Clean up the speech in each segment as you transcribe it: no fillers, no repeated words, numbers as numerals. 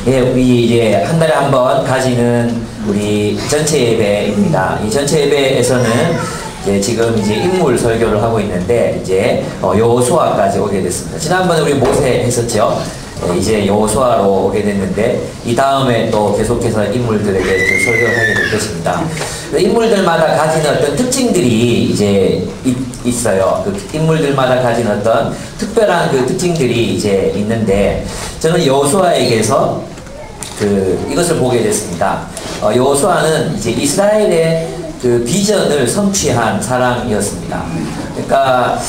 예, 우리 이제 한 달에 한 번 가지는 우리 전체 예배입니다. 이 전체 예배에서는 이제 지금 이제 인물 설교를 하고 있는데 이제 여호수아까지 오게 됐습니다. 지난번에 우리 모세 했었죠. 이제 여호수아로 오게 됐는데 이 다음에 또 계속해서 인물들에게 설교를 하게 될 것입니다. 인물들마다 가진 어떤 특징들이 이제 있어요. 그 인물들마다 가진 어떤 특별한 그 특징들이 이제 있는데 저는 여호수아에게서 이것을 보게 됐습니다. 여호수아는 이제 이스라엘의 그 비전을 성취한 사람이었습니다. 그러니까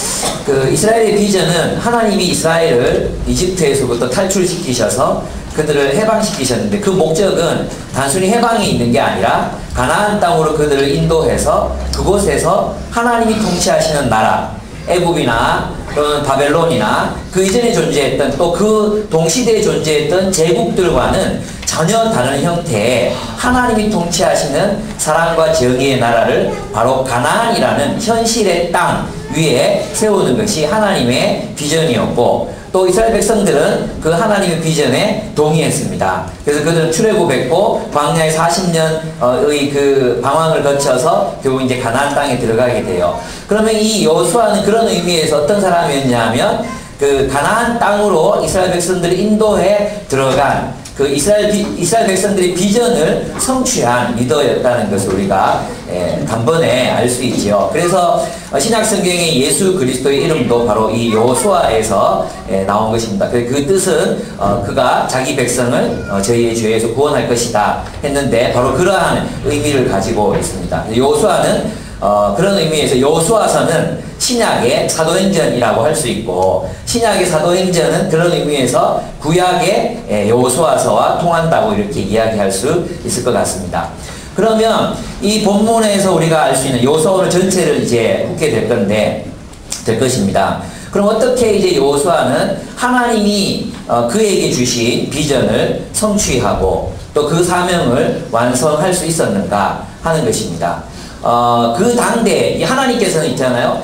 그 이스라엘의 비전은 하나님이 이스라엘을 이집트에서부터 탈출시키셔서 그들을 해방시키셨는데 그 목적은 단순히 해방이 있는 게 아니라 가나안 땅으로 그들을 인도해서 그곳에서 하나님이 통치하시는 나라 애굽이나 또는 바벨론이나 그 이전에 존재했던 또 그 동시대에 존재했던 제국들과는 전혀 다른 형태의 하나님이 통치하시는 사랑과 정의의 나라를 바로 가나안이라는 현실의 땅 위에 세우는 것이 하나님의 비전이었고 또 이스라엘 백성들은 그 하나님의 비전에 동의했습니다. 그래서 그들은 출애굽했고 광야에 40년의 그 방황을 거쳐서 결국 이제 가나안 땅에 들어가게 돼요. 그러면 이 여호수아는 그런 의미에서 어떤 사람이었냐면 그 가나안 땅으로 이스라엘 백성들을 인도해 들어간 그 이스라엘 백성들의 비전을 성취한 리더였다는 것을 우리가 단번에 알 수 있죠. 그래서 신약 성경에 예수 그리스도의 이름도 바로 이 여호수아에서 나온 것입니다. 그 뜻은 그가 자기 백성을 저희의 죄에서 구원할 것이다 했는데 바로 그러한 의미를 가지고 있습니다. 여호수아는 그런 의미에서 여호수아서는 신약의 사도행전이라고 할 수 있고 신약의 사도행전은 그런 의미에서 구약의 여호수아서와 통한다고 이렇게 이야기할 수 있을 것 같습니다. 그러면 이 본문에서 우리가 알 수 있는 여호수아 전체를 이제 묻게 될 것입니다. 그럼 어떻게 이제 여호수아는 하나님이 그에게 주신 비전을 성취하고 또 그 사명을 완성할 수 있었는가 하는 것입니다. 그 당대 하나님께서는 있잖아요.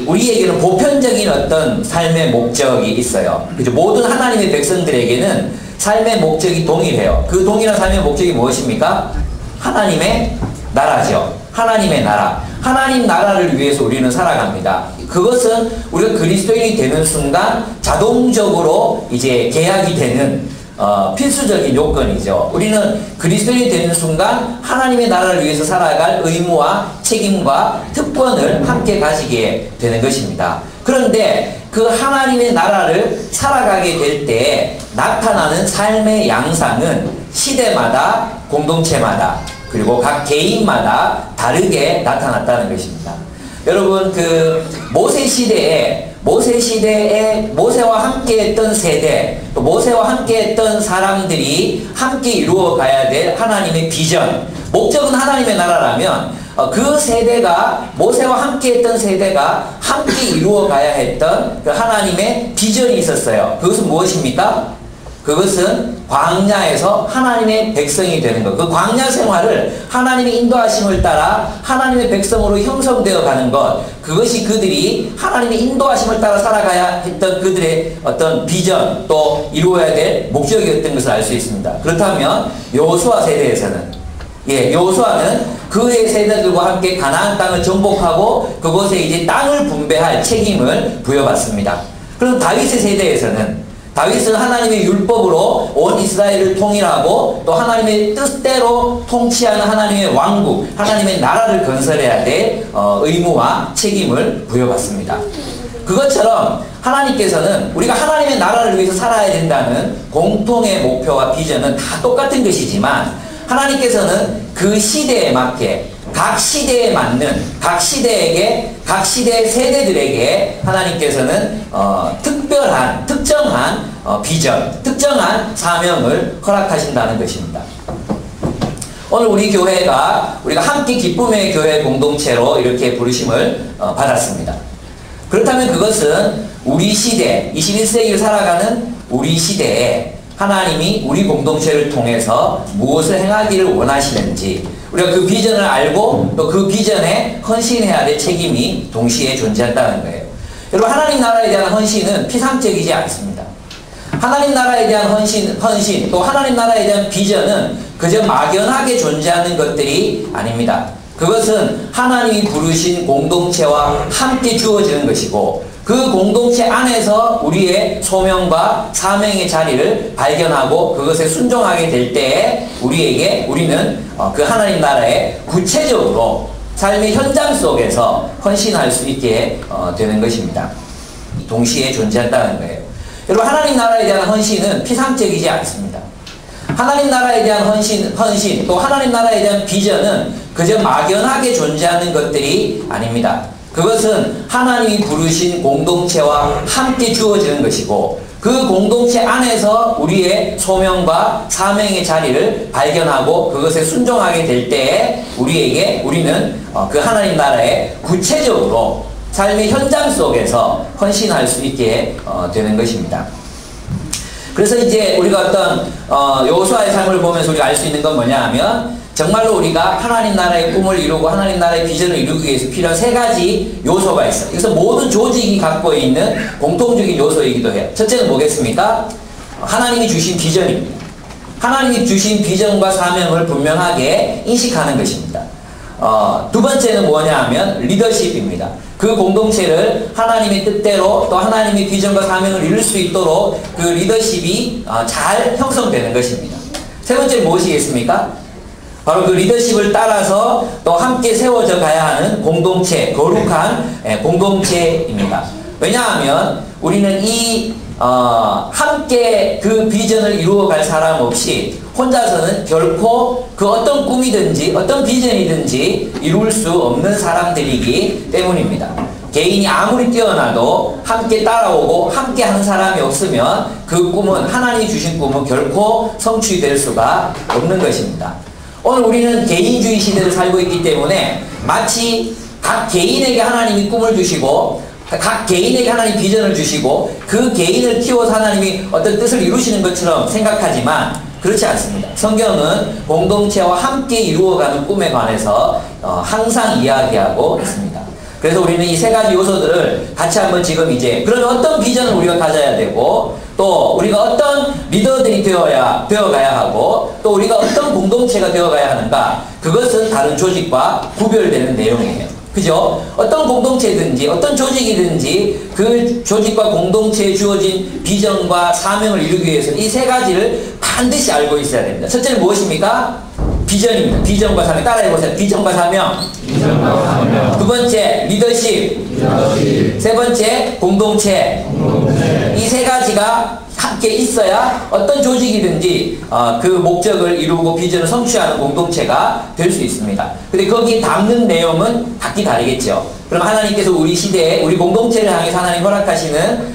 우리에게는 보편적인 어떤 삶의 목적이 있어요. 그죠? 모든 하나님의 백성들에게는 삶의 목적이 동일해요. 그 동일한 삶의 목적이 무엇입니까? 하나님의 나라죠. 하나님의 나라. 하나님 나라를 위해서 우리는 살아갑니다. 그것은 우리가 그리스도인이 되는 순간 자동적으로 이제 계약이 되는 필수적인 요건이죠. 우리는 그리스도인이 되는 순간 하나님의 나라를 위해서 살아갈 의무와 책임과 특권을 함께 가지게 되는 것입니다. 그런데 그 하나님의 나라를 살아가게 될 때 나타나는 삶의 양상은 시대마다 공동체마다 그리고 각 개인마다 다르게 나타났다는 것입니다. 여러분 그 모세 시대에 모세와 함께했던 세대, 또 모세와 함께했던 사람들이 함께 이루어가야 될 하나님의 비전, 목적은 하나님의 나라라면 그 세대가 모세와 함께했던 세대가 함께 이루어가야 했던 그 하나님의 비전이 있었어요. 그것은 무엇입니까? 그것은 광야에서 하나님의 백성이 되는 것. 그 광야 생활을 하나님의 인도하심을 따라 하나님의 백성으로 형성되어 가는 것. 그것이 그들이 하나님의 인도하심을 따라 살아가야 했던 그들의 어떤 비전 또 이루어야 될 목적이었던 것을 알 수 있습니다. 그렇다면 여호수아 세대에서는 여호수아는 그의 세대들과 함께 가나안 땅을 정복하고 그곳에 이제 땅을 분배할 책임을 부여받습니다. 그럼 다윗의 세대에서는 다윗은 하나님의 율법으로 온 이스라엘을 통일하고 또 하나님의 뜻대로 통치하는 하나님의 왕국, 하나님의 나라를 건설해야 될 의무와 책임을 부여받습니다. 그것처럼 하나님께서는 우리가 하나님의 나라를 위해서 살아야 된다는 공통의 목표와 비전은 다 똑같은 것이지만 하나님께서는 그 시대에 맞게 각 시대에 맞는 각 시대의 세대들에게 하나님께서는 특정한 비전, 특정한 사명을 허락하신다는 것입니다. 오늘 우리 교회가 우리가 함께 기쁨의 교회 공동체로 이렇게 부르심을 받았습니다. 그렇다면 그것은 우리 시대, 21세기를 살아가는 우리 시대에 하나님이 우리 공동체를 통해서 무엇을 행하기를 원하시는지 우리가 그 비전을 알고 또 그 비전에 헌신해야 될 책임이 동시에 존재한다는 거예요. 여러분 하나님 나라에 대한 헌신은 피상적이지 않습니다. 하나님 나라에 대한 헌신, 또 하나님 나라에 대한 비전은 그저 막연하게 존재하는 것들이 아닙니다. 그것은 하나님이 부르신 공동체와 함께 주어지는 것이고, 그 공동체 안에서 우리의 소명과 사명의 자리를 발견하고 그것에 순종하게 될 때에 우리는 그 하나님 나라에 구체적으로 삶의 현장 속에서 헌신할 수 있게 되는 것입니다. 동시에 존재한다는 거예요. 여러분, 하나님 나라에 대한 헌신은 피상적이지 않습니다. 하나님 나라에 대한 헌신, 또 하나님 나라에 대한 비전은 그저 막연하게 존재하는 것들이 아닙니다. 그것은 하나님이 부르신 공동체와 함께 주어지는 것이고, 그 공동체 안에서 우리의 소명과 사명의 자리를 발견하고 그것에 순종하게 될 때에 우리는 그 하나님 나라에 구체적으로 삶의 현장 속에서 헌신할 수 있게 되는 것입니다. 그래서 이제 우리가 어떤 여호수아의 삶을 보면서 우리가 알 수 있는 건 뭐냐 하면, 정말로 우리가 하나님 나라의 꿈을 이루고 하나님 나라의 비전을 이루기 위해서 필요한 세 가지 요소가 있어요. 그래서 모든 조직이 갖고 있는 공통적인 요소이기도 해요. 첫째는 뭐겠습니까? 하나님이 주신 비전입니다. 하나님이 주신 비전과 사명을 분명하게 인식하는 것입니다. 두 번째는 뭐냐 하면 리더십입니다. 그 공동체를 하나님의 뜻대로 또 하나님의 비전과 사명을 이룰 수 있도록 그 리더십이 잘 형성되는 것입니다. 세 번째는 무엇이겠습니까? 바로 그 리더십을 따라서 또 함께 세워져 가야 하는 공동체, 거룩한 공동체입니다. 왜냐하면 우리는 함께 그 비전을 이루어갈 사람 없이 혼자서는 결코 그 어떤 꿈이든지 어떤 비전이든지 이룰 수 없는 사람들이기 때문입니다. 개인이 아무리 뛰어나도 함께 따라오고 함께 하는 사람이 없으면 그 꿈은, 하나님이 주신 꿈은 결코 성취될 수가 없는 것입니다. 오늘 우리는 개인주의 시대를 살고 있기 때문에 마치 각 개인에게 하나님이 꿈을 주시고 각 개인에게 하나님 비전을 주시고 그 개인을 키워서 하나님이 어떤 뜻을 이루시는 것처럼 생각하지만 그렇지 않습니다. 성경은 공동체와 함께 이루어가는 꿈에 관해서 항상 이야기하고 있습니다. 그래서 우리는 이 세 가지 요소들을 같이 한번 지금 이제, 그러면 어떤 비전을 우리가 가져야 되고, 또 우리가 어떤 리더들이 되어가야 하고, 또 우리가 어떤 공동체가 되어가야 하는가, 그것은 다른 조직과 구별되는 내용이에요. 그죠? 어떤 공동체든지 어떤 조직이든지 그 조직과 공동체에 주어진 비전과 사명을 이루기 위해서 이 세 가지를 반드시 알고 있어야 됩니다. 첫째는 무엇입니까? 비전입니다. 비전과 사명. 따라해보세요. 비전과 사명. 두 번째, 리더십. 세 번째, 공동체. 이 세 가지가 함께 있어야 어떤 조직이든지 그 목적을 이루고 비전을 성취하는 공동체가 될 수 있습니다. 근데 거기에 담는 내용은 각기 다르겠죠. 그럼 하나님께서 우리 시대에 우리 공동체를 향해서 하나님 허락하시는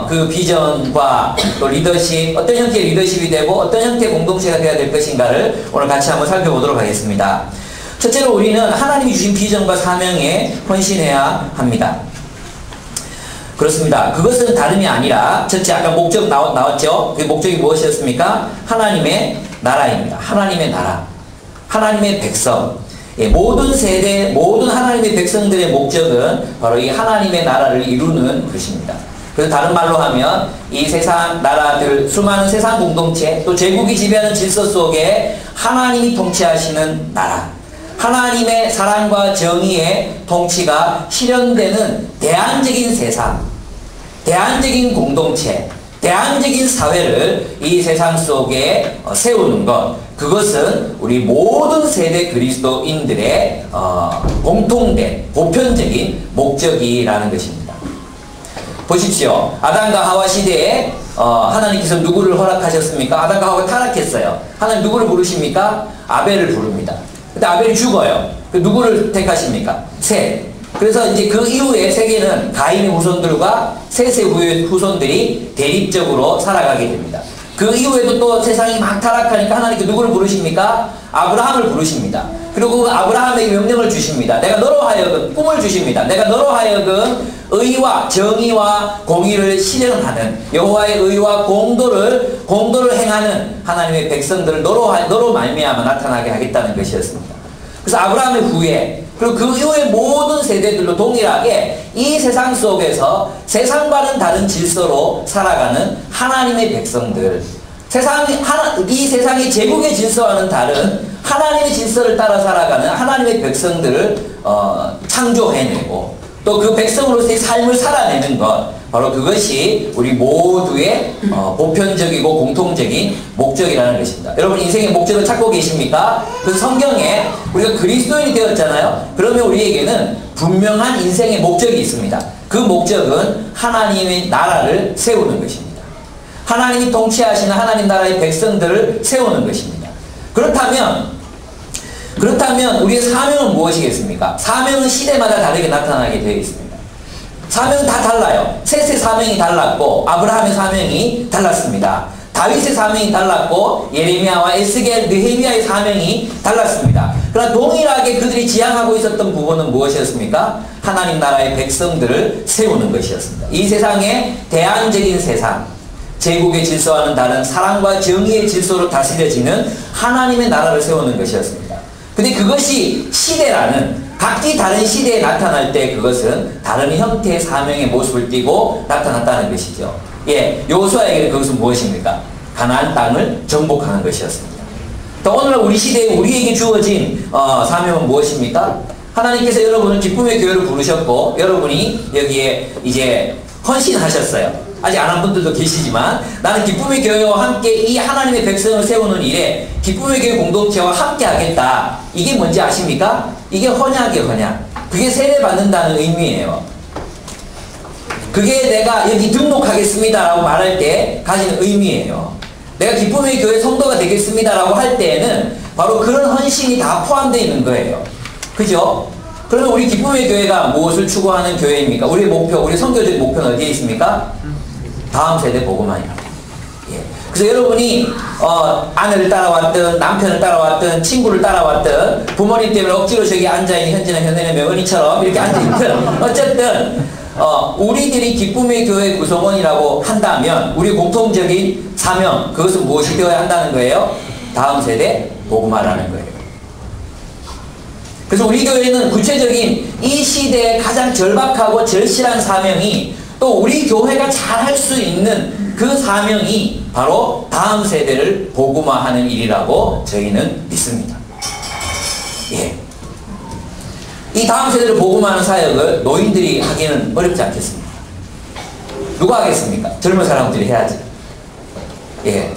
그 비전과 또 리더십, 어떤 형태의 리더십이 되고 어떤 형태의 공동체가 되어야 될 것인가를 오늘 같이 한번 살펴보도록 하겠습니다. 첫째로 우리는 하나님이 주신 비전과 사명에 헌신해야 합니다. 그렇습니다. 그것은 다름이 아니라, 첫째 아까 목적 나왔죠? 그 목적이 무엇이었습니까? 하나님의 나라입니다. 하나님의 나라, 하나님의 백성. 모든 세대, 모든 하나님의 백성들의 목적은 바로 이 하나님의 나라를 이루는 것입니다. 그래서 다른 말로 하면 이 세상 나라들, 수많은 세상 공동체, 또 제국이 지배하는 질서 속에 하나님이 통치하시는 나라, 하나님의 사랑과 정의의 통치가 실현되는 대안적인 세상, 대안적인 공동체, 대안적인 사회를 이 세상 속에 세우는 것, 그것은 우리 모든 세대 그리스도인들의 공통된 보편적인 목적이라는 것입니다. 보십시오. 아담과 하와 시대에 하나님께서 누구를 허락하셨습니까? 아담과 하와가 타락했어요. 하나님 누구를 부르십니까? 아벨을 부릅니다. 근데 아벨이 죽어요. 그 누구를 택하십니까? 셋. 그래서 이제 그 이후에 세계는 가인의 후손들과 셋의 후손들이 대립적으로 살아가게 됩니다. 그 이후에도 또 세상이 막 타락하니까 하나님께 누구를 부르십니까? 아브라함을 부르십니다. 그리고 아브라함에게 명령을 주십니다. 내가 너로 하여금 꿈을 주십니다. 내가 너로 하여금 의와 정의와 공의를 실현하는, 여호와의 의와 공도를 행하는 하나님의 백성들을 너로 말미암아 나타나게 하겠다는 것이었습니다. 그래서 아브라함의 후에 그리고 그 이후의 모든 세대들도 동일하게 이 세상 속에서 세상과는 다른 질서로 살아가는 하나님의 백성들, 이 세상의 제국의 질서와는 다른 하나님의 질서를 따라 살아가는 하나님의 백성들을 창조해내고 또 그 백성으로서의 삶을 살아내는 것, 바로 그것이 우리 모두의 보편적이고 공통적인 목적이라는 것입니다. 여러분 인생의 목적을 찾고 계십니까? 그 성경에 우리가 그리스도인이 되었잖아요. 그러면 우리에게는 분명한 인생의 목적이 있습니다. 그 목적은 하나님의 나라를 세우는 것입니다. 하나님이 통치하시는 하나님 나라의 백성들을 세우는 것입니다. 그렇다면 우리의 사명은 무엇이겠습니까? 사명은 시대마다 다르게 나타나게 되어 있습니다. 사명은 다 달라요. 셋의 사명이 달랐고 아브라함의 사명이 달랐습니다. 다윗의 사명이 달랐고 예레미야와 에스겔, 느헤미야의 사명이 달랐습니다. 그러나 동일하게 그들이 지향하고 있었던 부분은 무엇이었습니까? 하나님 나라의 백성들을 세우는 것이었습니다. 이 세상의 대안적인 세상, 제국의 질서와는 다른 사랑과 정의의 질서로 다스려지는 하나님의 나라를 세우는 것이었습니다. 근데 그것이 시대라는 각기 다른 시대에 나타날 때 그것은 다른 형태의 사명의 모습을 띠고 나타났다는 것이죠. 예, 여호수아에게 그것은 무엇입니까? 가나안 땅을 정복하는 것이었습니다. 또 오늘날 우리 시대에 우리에게 주어진 사명은 무엇입니까? 하나님께서 여러분을 기쁨의 교회로 부르셨고 여러분이 여기에 이제 헌신하셨어요. 아직 안 한 분들도 계시지만 나는 기쁨의 교회와 함께 이 하나님의 백성을 세우는 일에 기쁨의 교회 공동체와 함께 하겠다. 이게 뭔지 아십니까? 이게 헌약이에요, 헌약. 그게 세례받는다는 의미예요. 그게 내가 여기 등록하겠습니다 라고 말할 때 가지는 의미예요. 내가 기쁨의 교회 성도가 되겠습니다 라고 할 때에는 바로 그런 헌신이 다 포함되어 있는 거예요. 그죠? 그러면 우리 기쁨의 교회가 무엇을 추구하는 교회입니까? 우리의 목표, 우리 선교적인 목표는 어디에 있습니까? 다음 세대 복음화입니다. 예. 그래서 여러분이 아내를 따라왔든 남편을 따라왔든 친구를 따라왔든 부모님 때문에 억지로 저기 앉아있는 현진아 현대의 명언이처럼 이렇게 앉아있든 어쨌든 우리들이 기쁨의 교회 구성원이라고 한다면 우리 공통적인 사명, 그것은 무엇이 되어야 한다는 거예요? 다음 세대 복음화라는 거예요. 그래서 우리 교회는 구체적인 이 시대의 가장 절박하고 절실한 사명이 또 우리 교회가 잘 할 수 있는 그 사명이 바로 다음 세대를 복음화하는 일이라고 저희는 믿습니다. 예. 이 다음 세대를 복음화하는 사역을 노인들이 하기는 어렵지 않겠습니까? 누가 하겠습니까? 젊은 사람들이 해야지. 예.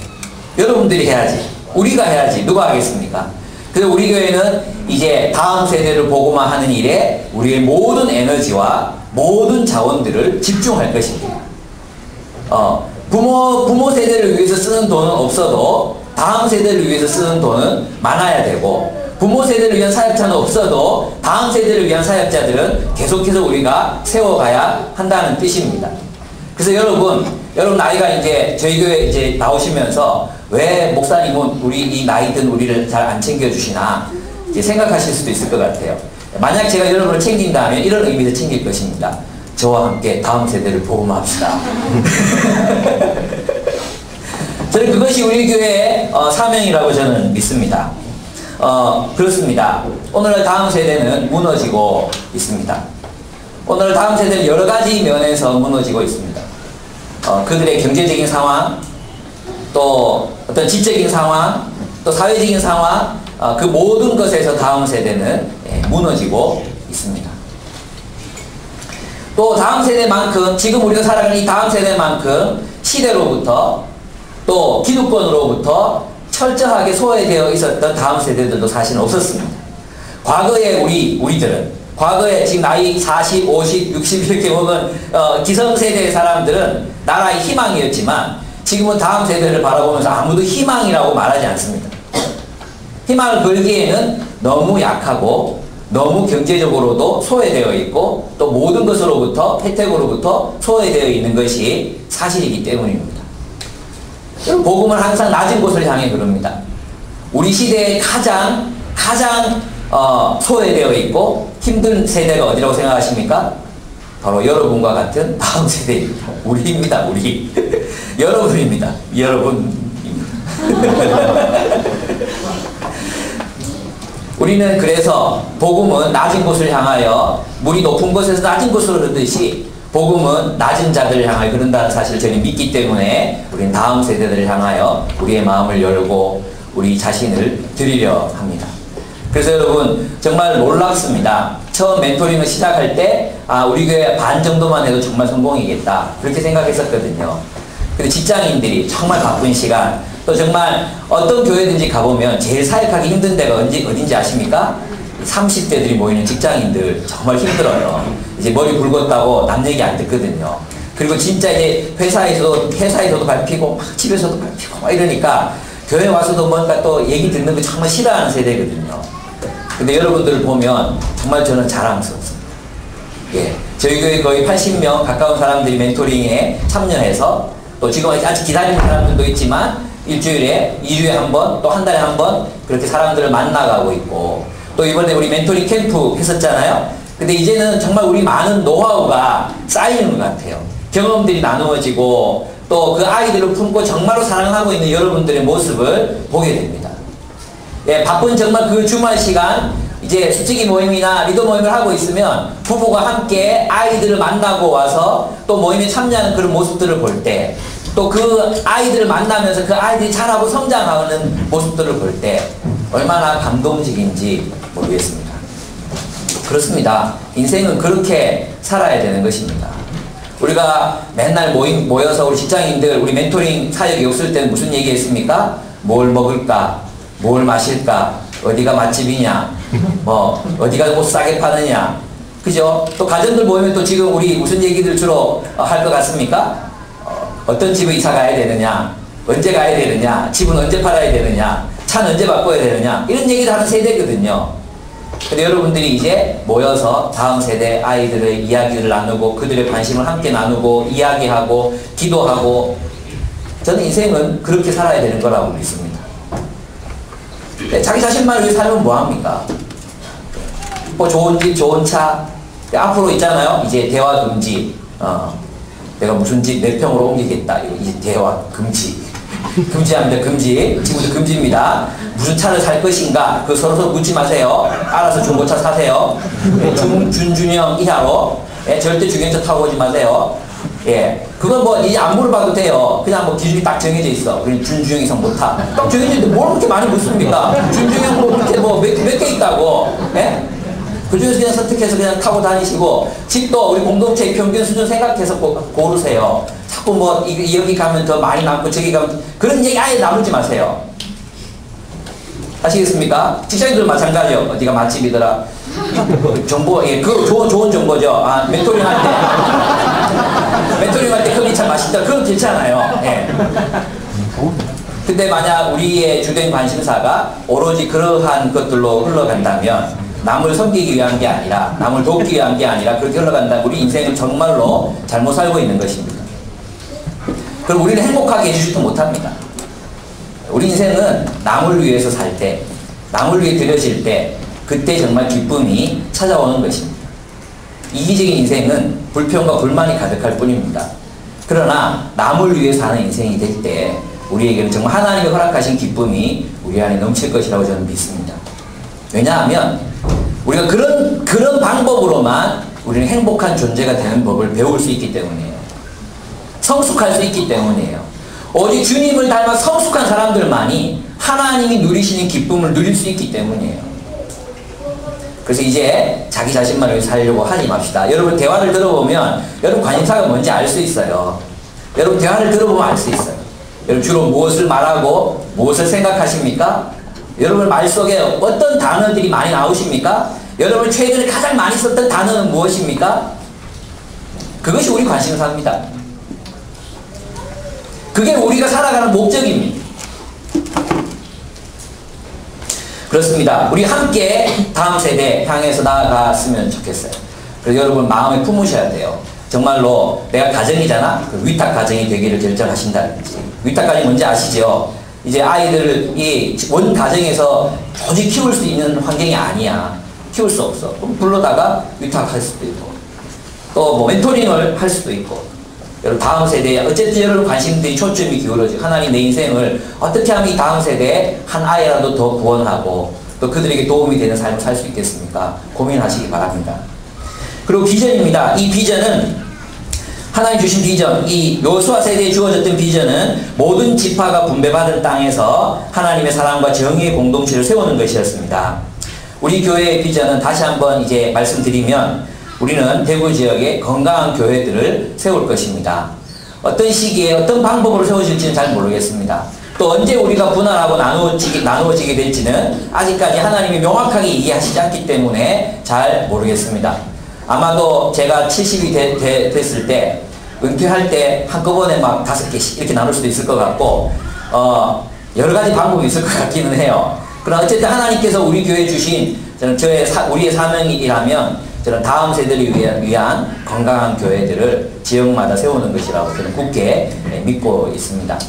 여러분들이 해야지. 우리가 해야지. 누가 하겠습니까? 그래서 우리 교회는 이제 다음 세대를 복음화하는 일에 우리의 모든 에너지와 모든 자원들을 집중할 것입니다. 부모 세대를 위해서 쓰는 돈은 없어도 다음 세대를 위해서 쓰는 돈은 많아야 되고 부모 세대를 위한 사역자는 없어도 다음 세대를 위한 사역자들은 계속해서 우리가 세워가야 한다는 뜻입니다. 그래서 여러분 나이가 이제 저희 교회 이제 나오시면서 왜 목사님은 우리 이 나이 든 우리를 잘 안 챙겨주시나 이제 생각하실 수도 있을 것 같아요. 만약 제가 여러분을 챙긴다면 이런 의미에서 챙길 것입니다. 저와 함께 다음 세대를 복음합시다. 저는 그것이 우리 교회의 사명이라고 저는 믿습니다. 그렇습니다. 오늘날 다음 세대는 무너지고 있습니다. 오늘 다음 세대는 여러 가지 면에서 무너지고 있습니다. 그들의 경제적인 상황, 또 어떤 지적인 상황, 또 사회적인 상황, 그 모든 것에서 다음 세대는 무너지고 있습니다. 또 다음 세대만큼, 지금 우리가 살아가는 이 다음 세대만큼 시대로부터 또 기득권으로부터 철저하게 소외되어 있었던 다음 세대들도 사실은 없었습니다. 과거에 우리들은 과거에 지금 나이 40, 50, 60 이렇게 보면 기성세대의 사람들은 나라의 희망이었지만 지금은 다음 세대를 바라보면서 아무도 희망이라고 말하지 않습니다. 희망을 걸기에는 너무 약하고 너무 경제적으로도 소외되어 있고 또 모든 것으로부터 혜택으로부터 소외되어 있는 것이 사실이기 때문입니다. 복음은 항상 낮은 곳을 향해 그럽니다. 우리 시대에 가장 소외되어 있고 힘든 세대가 어디라고 생각하십니까? 바로 여러분과 같은 다음 세대입니다. 우리입니다. 우리. 여러분입니다. 여러분입니다. 우리는 그래서 복음은 낮은 곳을 향하여 물이 높은 곳에서 낮은 곳으로 흐르듯이 복음은 낮은 자들을 향하여 그런다는 사실을 저는 믿기 때문에 우리는 다음 세대들을 향하여 우리의 마음을 열고 우리 자신을 드리려 합니다. 그래서 여러분 정말 놀랍습니다. 처음 멘토링을 시작할 때 우리 교회 반 정도만 해도 정말 성공이겠다 그렇게 생각했었거든요. 근데 직장인들이 정말 바쁜 시간 또 정말 어떤 교회든지 가보면 제일 사역하기 힘든 데가 어딘지 아십니까? 30대들이 모이는 직장인들 정말 힘들어요. 이제 머리 굵었다고 남 얘기 안 듣거든요. 그리고 진짜 이제 회사에서도 밟히고 막 집에서도 밟히고 막 이러니까 교회 와서도 뭔가 또 얘기 듣는 거 정말 싫어하는 세대거든요. 근데 여러분들 보면 정말 저는 자랑스럽습니다. 예, 저희 교회 거의 80명 가까운 사람들이 멘토링에 참여해서 또 지금 아직 기다리는 사람들도 있지만 일주일에 2주에 한 번 또 한 달에 한 번 그렇게 사람들을 만나가고 있고 또 이번에 우리 멘토링 캠프 했었잖아요. 근데 이제는 정말 우리 많은 노하우가 쌓이는 것 같아요. 경험들이 나누어지고 또 그 아이들을 품고 정말로 사랑하고 있는 여러분들의 모습을 보게 됩니다. 예, 바쁜 정말 그 주말 시간 이제 수직이 모임이나 리더 모임을 하고 있으면 부부가 함께 아이들을 만나고 와서 또 모임에 참여하는 그런 모습들을 볼 때 또 그 아이들을 만나면서 그 아이들이 자라고 성장하는 모습들을 볼 때 얼마나 감동적인지 모르겠습니다. 그렇습니다. 인생은 그렇게 살아야 되는 것입니다. 우리가 맨날 모여서 우리 직장인들 우리 멘토링 사역이 없을 때는 무슨 얘기 했습니까? 뭘 먹을까? 뭘 마실까? 어디가 맛집이냐? 뭐 어디가 옷 싸게 파느냐? 그죠? 또 가정들 모이면 또 지금 우리 무슨 얘기들 주로 할 것 같습니까? 어떤 집에 이사 가야 되느냐? 언제 가야 되느냐? 집은 언제 팔아야 되느냐? 차는 언제 바꿔야 되느냐? 이런 얘기를 하는 세대거든요. 근데 여러분들이 이제 모여서 다음 세대 아이들의 이야기를 나누고 그들의 관심을 함께 나누고 이야기하고 기도하고 저는 인생은 그렇게 살아야 되는 거라고 믿습니다. 자기 자신만을 위해 살면 뭐합니까? 뭐 좋은 집 좋은 차 앞으로 있잖아요. 이제 대화 금지 내가 무슨 집 몇 평으로 옮기겠다 이제 대화 금지 금지합니다. 금지 지금부터 금지입니다. 무슨 차를 살 것인가 그 서로 묻지 마세요. 알아서 중고차 사세요. 준준형 이하로 절대 중형차 타고 오지 마세요. 예, 그건 뭐 이제 안 물어봐도 돼요. 그냥 뭐 기준이 딱 정해져 있어. 우리 준중형 이상 못 타. 딱 정해져 있는데 뭘 그렇게 많이 묻습니까? 준중형 뭐 그렇게 뭐 몇 개 있다고. 예? 그 중에서 그냥 선택해서 그냥 타고 다니시고 집도 우리 공동체의 평균 수준 생각해서 고르세요. 자꾸 뭐 여기 가면 더 많이 남고 저기 가면 그런 얘기 아예 나누지 마세요. 아시겠습니까? 직장인들 마찬가지요. 어디가 맛집이더라. 정보, 예, 그 좋은 정보죠. 멘토링 할 때 거기 참 맛있다. 그건 괜찮아요. 예. 근데 만약 우리의 주된 관심사가 오로지 그러한 것들로 흘러간다면 남을 섬기기 위한 게 아니라 남을 돕기 위한 게 아니라 그렇게 흘러간다면 우리 인생은 정말로 잘못 살고 있는 것입니다. 그럼 우리는 행복하게 해주지도 못합니다. 우리 인생은 남을 위해서 살 때, 남을 위해 드려질 때 그때 정말 기쁨이 찾아오는 것입니다. 이기적인 인생은 불평과 불만이 가득할 뿐입니다. 그러나 남을 위해 사는 인생이 될 때 우리에게는 정말 하나님이 허락하신 기쁨이 우리 안에 넘칠 것이라고 저는 믿습니다. 왜냐하면 우리가 그런 방법으로만 우리는 행복한 존재가 되는 법을 배울 수 있기 때문이에요. 성숙할 수 있기 때문이에요. 오직 주님을 닮아 성숙한 사람들만이 하나님이 누리시는 기쁨을 누릴 수 있기 때문이에요. 그래서 이제 자기 자신만을 위해 살려고 하지 맙시다. 여러분 대화를 들어보면 여러분 관심사가 뭔지 알 수 있어요. 여러분 대화를 들어보면 알 수 있어요. 여러분 주로 무엇을 말하고 무엇을 생각하십니까? 여러분 말 속에 어떤 단어들이 많이 나오십니까? 여러분 최근에 가장 많이 썼던 단어는 무엇입니까? 그것이 우리 관심사입니다. 그게 우리가 살아가는 목적입니다. 그렇습니다. 우리 함께 다음 세대 향해서 나아갔으면 좋겠어요. 그래서 여러분 마음에 품으셔야 돼요. 정말로 내가 가정이잖아. 그 위탁 가정이 되기를 결정하신다든지. 위탁 가정이 뭔지 아시죠? 이제 아이들을 이 원 가정에서 도저히 키울 수 있는 환경이 아니야. 키울 수 없어. 그럼 불러다가 위탁할 수도 있고 또 뭐 멘토링을 할 수도 있고 여러분 다음 세대에 어쨌든 여러분 관심들이 초점이 기울어지고 하나님 내 인생을 어떻게 하면 이 다음 세대에 한 아이라도 더 구원하고 또 그들에게 도움이 되는 삶을 살 수 있겠습니까? 고민하시기 바랍니다. 그리고 비전입니다. 이 비전은 하나님 주신 비전, 이 여호수아 세대에 주어졌던 비전은 모든 지파가 분배받은 땅에서 하나님의 사랑과 정의의 공동체를 세우는 것이었습니다. 우리 교회의 비전은 다시 한번 이제 말씀드리면 우리는 대구 지역에 건강한 교회들을 세울 것입니다. 어떤 시기에 어떤 방법으로 세워질지는 잘 모르겠습니다. 또 언제 우리가 분할하고 나누어지게 될지는 아직까지 하나님이 명확하게 얘기하시지 않기 때문에 잘 모르겠습니다. 아마도 제가 70이 됐을 때 은퇴할 때 한꺼번에 막 5개씩 이렇게 나눌 수도 있을 것 같고 여러 가지 방법이 있을 것 같기는 해요. 그러나 어쨌든 하나님께서 우리 교회에 주신 우리의 사명이라면 저는 다음 세대를 위한 건강한 교회들을 지역마다 세우는 것이라고 저는 굳게 믿고 있습니다.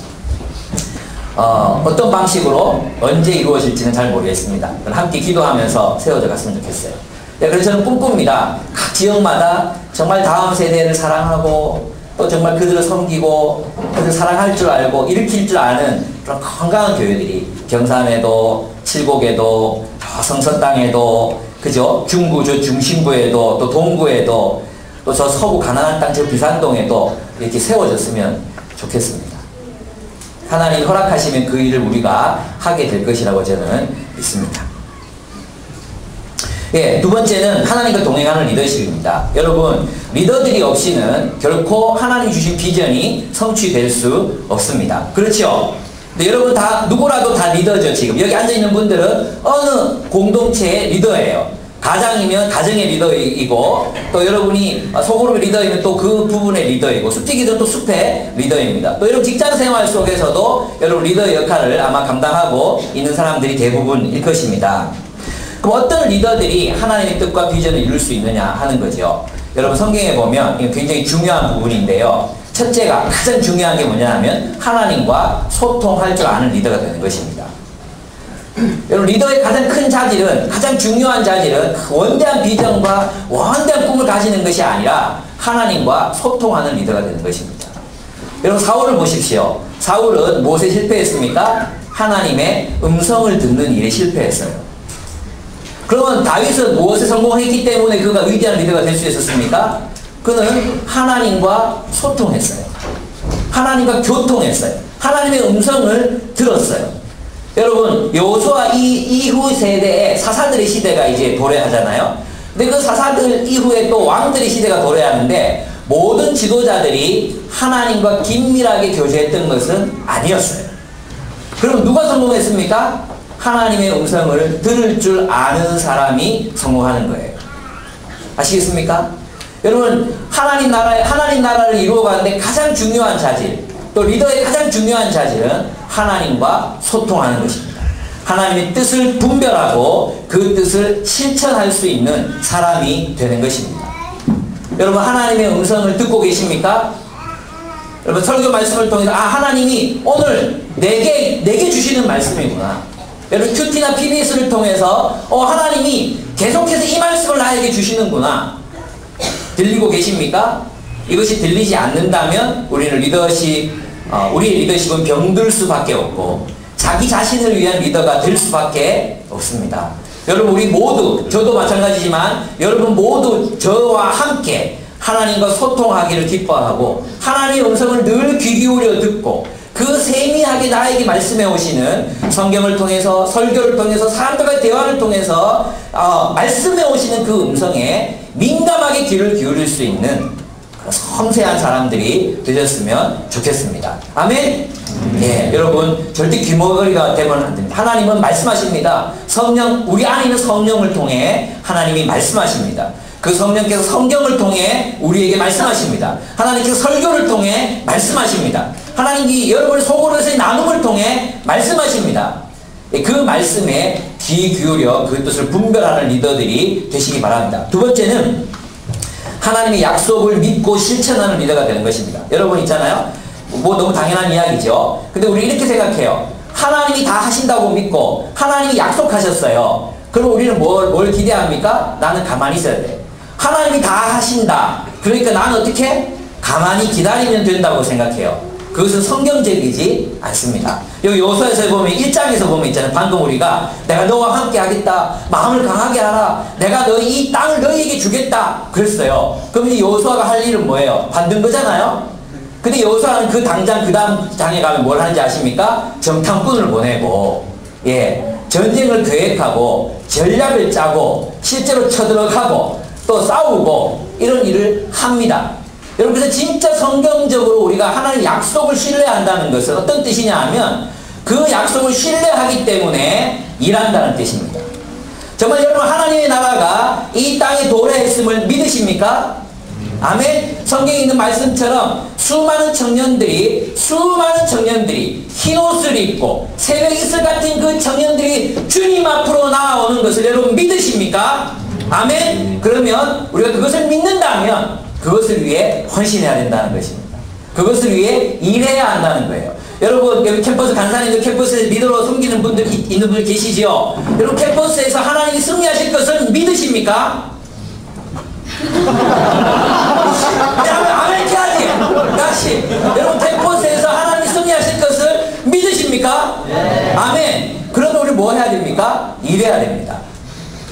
어떤 방식으로 언제 이루어질지는 잘 모르겠습니다. 함께 기도하면서 세워져 갔으면 좋겠어요. 그래서 저는 꿈꿉니다. 각 지역마다 정말 다음 세대를 사랑하고 또 정말 그들을 섬기고 그들을 사랑할 줄 알고 일으킬 줄 아는 그런 건강한 교회들이 경산에도 칠곡에도 성서 땅에도 그죠? 중구 저 중심부에도 또 동구에도 또 저 서구 가난한 땅 저 비산동에도 이렇게 세워졌으면 좋겠습니다. 하나님 허락하시면 그 일을 우리가 하게 될 것이라고 저는 믿습니다. 예, 두 번째는 하나님과 동행하는 리더십입니다. 여러분, 리더들이 없이는 결코 하나님 주신 비전이 성취될 수 없습니다. 그렇죠? 근데 여러분 누구라도 다 리더죠, 지금. 여기 앉아있는 분들은 어느 공동체의 리더예요. 가장이면 가정의 리더이고, 또 여러분이 소그룹의 리더이면 또 그 부분의 리더이고, 숲지기들은 또 숲의 리더입니다. 또 여러분 직장 생활 속에서도 여러분 리더의 역할을 아마 감당하고 있는 사람들이 대부분일 것입니다. 그럼 어떤 리더들이 하나님의 뜻과 비전을 이룰 수 있느냐 하는 거죠. 여러분 성경에 보면 이건 굉장히 중요한 부분인데요. 첫째가 가장 중요한 게 뭐냐면 하나님과 소통할 줄 아는 리더가 되는 것입니다. 여러분 리더의 가장 큰 자질은 가장 중요한 자질은 원대한 비전과 원대한 꿈을 가지는 것이 아니라 하나님과 소통하는 리더가 되는 것입니다. 여러분 사울을 보십시오. 사울은 무엇에 실패했습니까? 하나님의 음성을 듣는 일에 실패했어요. 그러면 다윗은 무엇에 성공했기 때문에 그가 위대한 리더가 될 수 있었습니까? 그는 하나님과 소통했어요. 하나님과 교통했어요. 하나님의 음성을 들었어요. 여러분 여호수아 이후 세대에 사사들의 시대가 이제 도래하잖아요. 근데 그 사사들 이후에 또 왕들의 시대가 도래하는데 모든 지도자들이 하나님과 긴밀하게 교제했던 것은 아니었어요. 그럼 누가 성공했습니까? 하나님의 음성을 들을 줄 아는 사람이 성공하는 거예요. 아시겠습니까? 여러분 하나님 나라를 이루어가는데 가장 중요한 자질, 또 리더의 가장 중요한 자질은 하나님과 소통하는 것입니다. 하나님의 뜻을 분별하고 그 뜻을 실천할 수 있는 사람이 되는 것입니다. 여러분 하나님의 음성을 듣고 계십니까? 여러분 설교 말씀을 통해서 하나님이 오늘 내게 주시는 말씀이구나. 여러분 큐티나 PBS를 통해서 하나님이 계속해서 이 말씀을 나에게 주시는구나. 들리고 계십니까? 이것이 들리지 않는다면 우리의 리더십은 병들 수밖에 없고 자기 자신을 위한 리더가 될 수밖에 없습니다. 여러분 우리 모두, 저도 마찬가지지만 여러분 모두 저와 함께 하나님과 소통하기를 기뻐하고 하나님의 음성을 늘 귀 기울여 듣고 그 세밀하게 나에게 말씀해 오시는 성경을 통해서 설교를 통해서 사람들과의 대화를 통해서 말씀해 오시는 그 음성에 민감하게 귀를 기울일 수 있는 섬세한 사람들이 되셨으면 좋겠습니다. 아멘? 예, 여러분 절대 귀머거리가 되면 안 됩니다. 하나님은 말씀하십니다. 우리 안에 있는 성령을 통해 하나님이 말씀하십니다. 그 성령께서 성경을 통해 우리에게 말씀하십니다. 하나님께서 설교를 통해 말씀하십니다. 하나님이 여러분의 속으로서의 나눔을 통해 말씀하십니다. 그 말씀에 귀 기울여 그 뜻을 분별하는 리더들이 되시기 바랍니다. 두 번째는 하나님의 약속을 믿고 실천하는 리더가 되는 것입니다. 여러분 있잖아요. 너무 당연한 이야기죠. 근데 우리 이렇게 생각해요. 하나님이 다 하신다고 믿고 하나님이 약속하셨어요. 그럼 우리는 뭘 기대합니까? 나는 가만히 있어야 돼. 하나님이 다 하신다. 그러니까 나는 어떻게? 가만히 기다리면 된다고 생각해요. 그것은 성경적이지 않습니다. 여기 여호수아에서 보면 1장에서 보면 있잖아요. 방금 우리가 내가 너와 함께 하겠다. 마음을 강하게 하라. 내가 이 땅을 너희에게 주겠다. 그랬어요. 그럼 이 여호수아가 할 일은 뭐예요? 받는 거잖아요. 근데 여호수아는 그 당장 그 다음 장에 가면 뭘 하는지 아십니까? 정탐꾼을 보내고 전쟁을 계획하고 전략을 짜고 실제로 쳐들어가고 또 싸우고 이런 일을 합니다. 여러분, 그래서 진짜 성경적으로 우리가 하나님의 약속을 신뢰한다는 것은 어떤 뜻이냐 하면 그 약속을 신뢰하기 때문에 일한다는 뜻입니다. 정말 여러분, 하나님의 나라가 이 땅에 도래했음을 믿으십니까? 아멘. 성경에 있는 말씀처럼 수많은 청년들이 흰옷을 입고 새벽 이슬 같은 그 청년들이 주님 앞으로 나아오는 것을 여러분 믿으십니까? 아멘. 그러면 우리가 그것을 믿는다면 그것을 위해 헌신해야 된다는 것입니다. 그것을 위해 일해야 한다는 거예요. 여러분, 여기 캠퍼스 간사님들 캠퍼스에 리더로 섬기는 분들 있는 분 계시죠? 여러분, 캠퍼스에서 하나님이 승리하실 것을 믿으십니까? 아멘 해야지. 다시 여러분, 캠퍼스에서 하나님이 승리하실 것을 믿으십니까? 네. 아멘. 그러면 우리 뭐 해야 됩니까? 일해야 됩니다.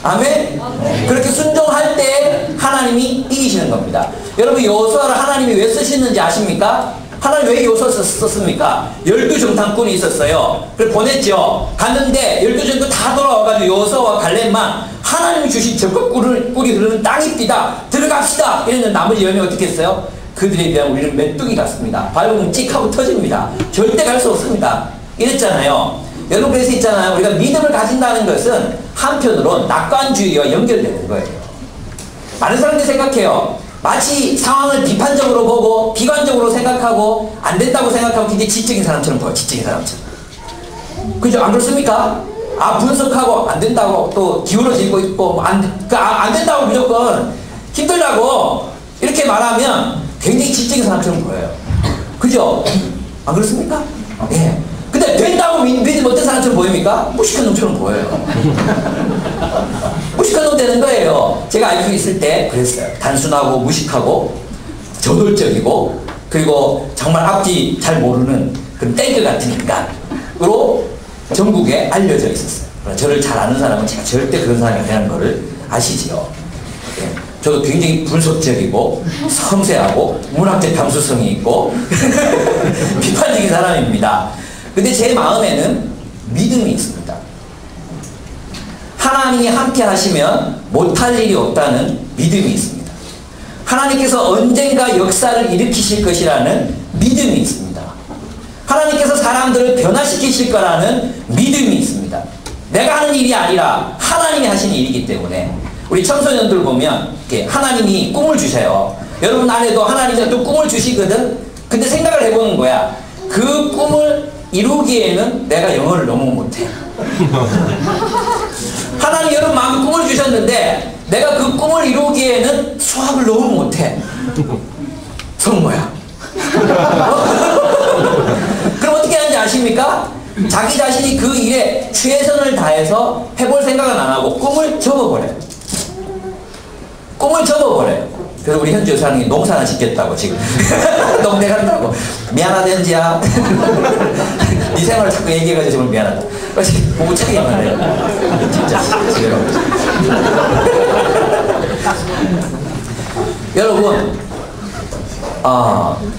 아멘. 그렇게 순종할 때 하나님이 이기시는 겁니다. 여러분, 여호수아를 하나님이 왜 쓰시는지 아십니까? 하나님 왜 여호수아를 썼습니까? 12정탐꾼이 있었어요. 그래서 보냈죠. 갔는데 12정탐꾼 다 돌아와가지고 여호수아와 갈렙만 하나님이 주신 적국 꿀이 흐르는 땅입니다. 들어갑시다. 이랬는데 나머지 열명 어떻게 했어요? 그들에 대한 우리는 메뚜기 같습니다. 밟으면 찍하고 터집니다. 절대 갈 수 없습니다. 이랬잖아요. 여러분, 그래서 있잖아요. 우리가 믿음을 가진다는 것은 한편으로 낙관주의와 연결되는 거예요. 많은 사람들이 생각해요. 마치 상황을 비판적으로 보고 비관적으로 생각하고 안 된다고 생각하고 굉장히 지적인 사람처럼 보여요. 지적인 사람처럼. 그죠? 안 그렇습니까? 분석하고 안 된다고 또 기울어지고 있고 안 된다고 무조건 힘들다고 이렇게 말하면 굉장히 지적인 사람처럼 보여요. 그죠? 안 그렇습니까? 예. 근데 된다고 믿지 못한 사람처럼 보입니까? 무식한 놈처럼 보여요. 무식한 놈 되는 거예요. 제가 알고 있을 때 그랬어요. 단순하고 무식하고 저돌적이고 그리고 정말 앞뒤 잘 모르는 그런 땡겨 같은 인간으로 전국에 알려져 있었어요. 저를 잘 아는 사람은 제가 절대 그런 사람이 아니라는 것을 아시지요. 예. 저도 굉장히 분석적이고 섬세하고 문학적 감수성이 있고 비판적인 사람입니다. 근데 제 마음에는 믿음이 있습니다. 하나님이 함께 하시면 못할 일이 없다는 믿음이 있습니다. 하나님께서 언젠가 역사를 일으키실 것이라는 믿음이 있습니다. 하나님께서 사람들을 변화시키실 거라는 믿음이 있습니다. 내가 하는 일이 아니라 하나님이 하시는 일이기 때문에 우리 청소년들 보면 하나님이 꿈을 주셔요. 여러분 안에도 하나님이 또 꿈을 주시거든. 근데 생각을 해보는 거야. 그 꿈을 이루기에는 내가 영어를 너무 못해. 하나님 여러분 마음에 꿈을 주셨는데 내가 그 꿈을 이루기에는 수학을 너무 못해. 성모야. 그럼 어떻게 하는지 아십니까? 자기 자신이 그 일에 최선을 다해서 해볼 생각은 안 하고 꿈을 접어버려요. 꿈을 접어버려요. 그래서 우리 현주 여사님이 농사나 짓겠다고 지금 농대 간다고 미안하다 현지야. 네 생활을 자꾸 얘기해가지고 정말 미안하다. 부부 차이만 해요. 진짜 여러분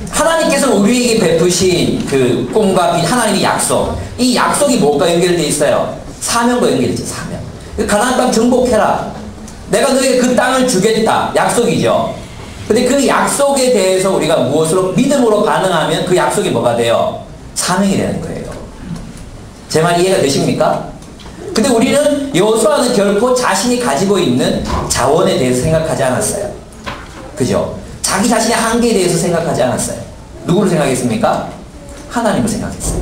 하나님께서 우리에게 베푸신 그 꿈과 하나님의 약속, 이 약속이 뭐가 연결되어 있어요? 사명과 연결되어 있죠. 사명. 가나안 땅 정복해라. 내가 너에게 그 땅을 주겠다. 약속이죠. 근데 그 약속에 대해서 우리가 무엇으로 믿음으로 반응하면 그 약속이 뭐가 돼요? 사명이 되는 거예요. 제 말 이해가 되십니까? 근데 우리는 여호수아는 결코 자신이 가지고 있는 자원에 대해서 생각하지 않았어요. 그죠? 자기 자신의 한계에 대해서 생각하지 않았어요. 누구를 생각했습니까? 하나님을 생각했어요.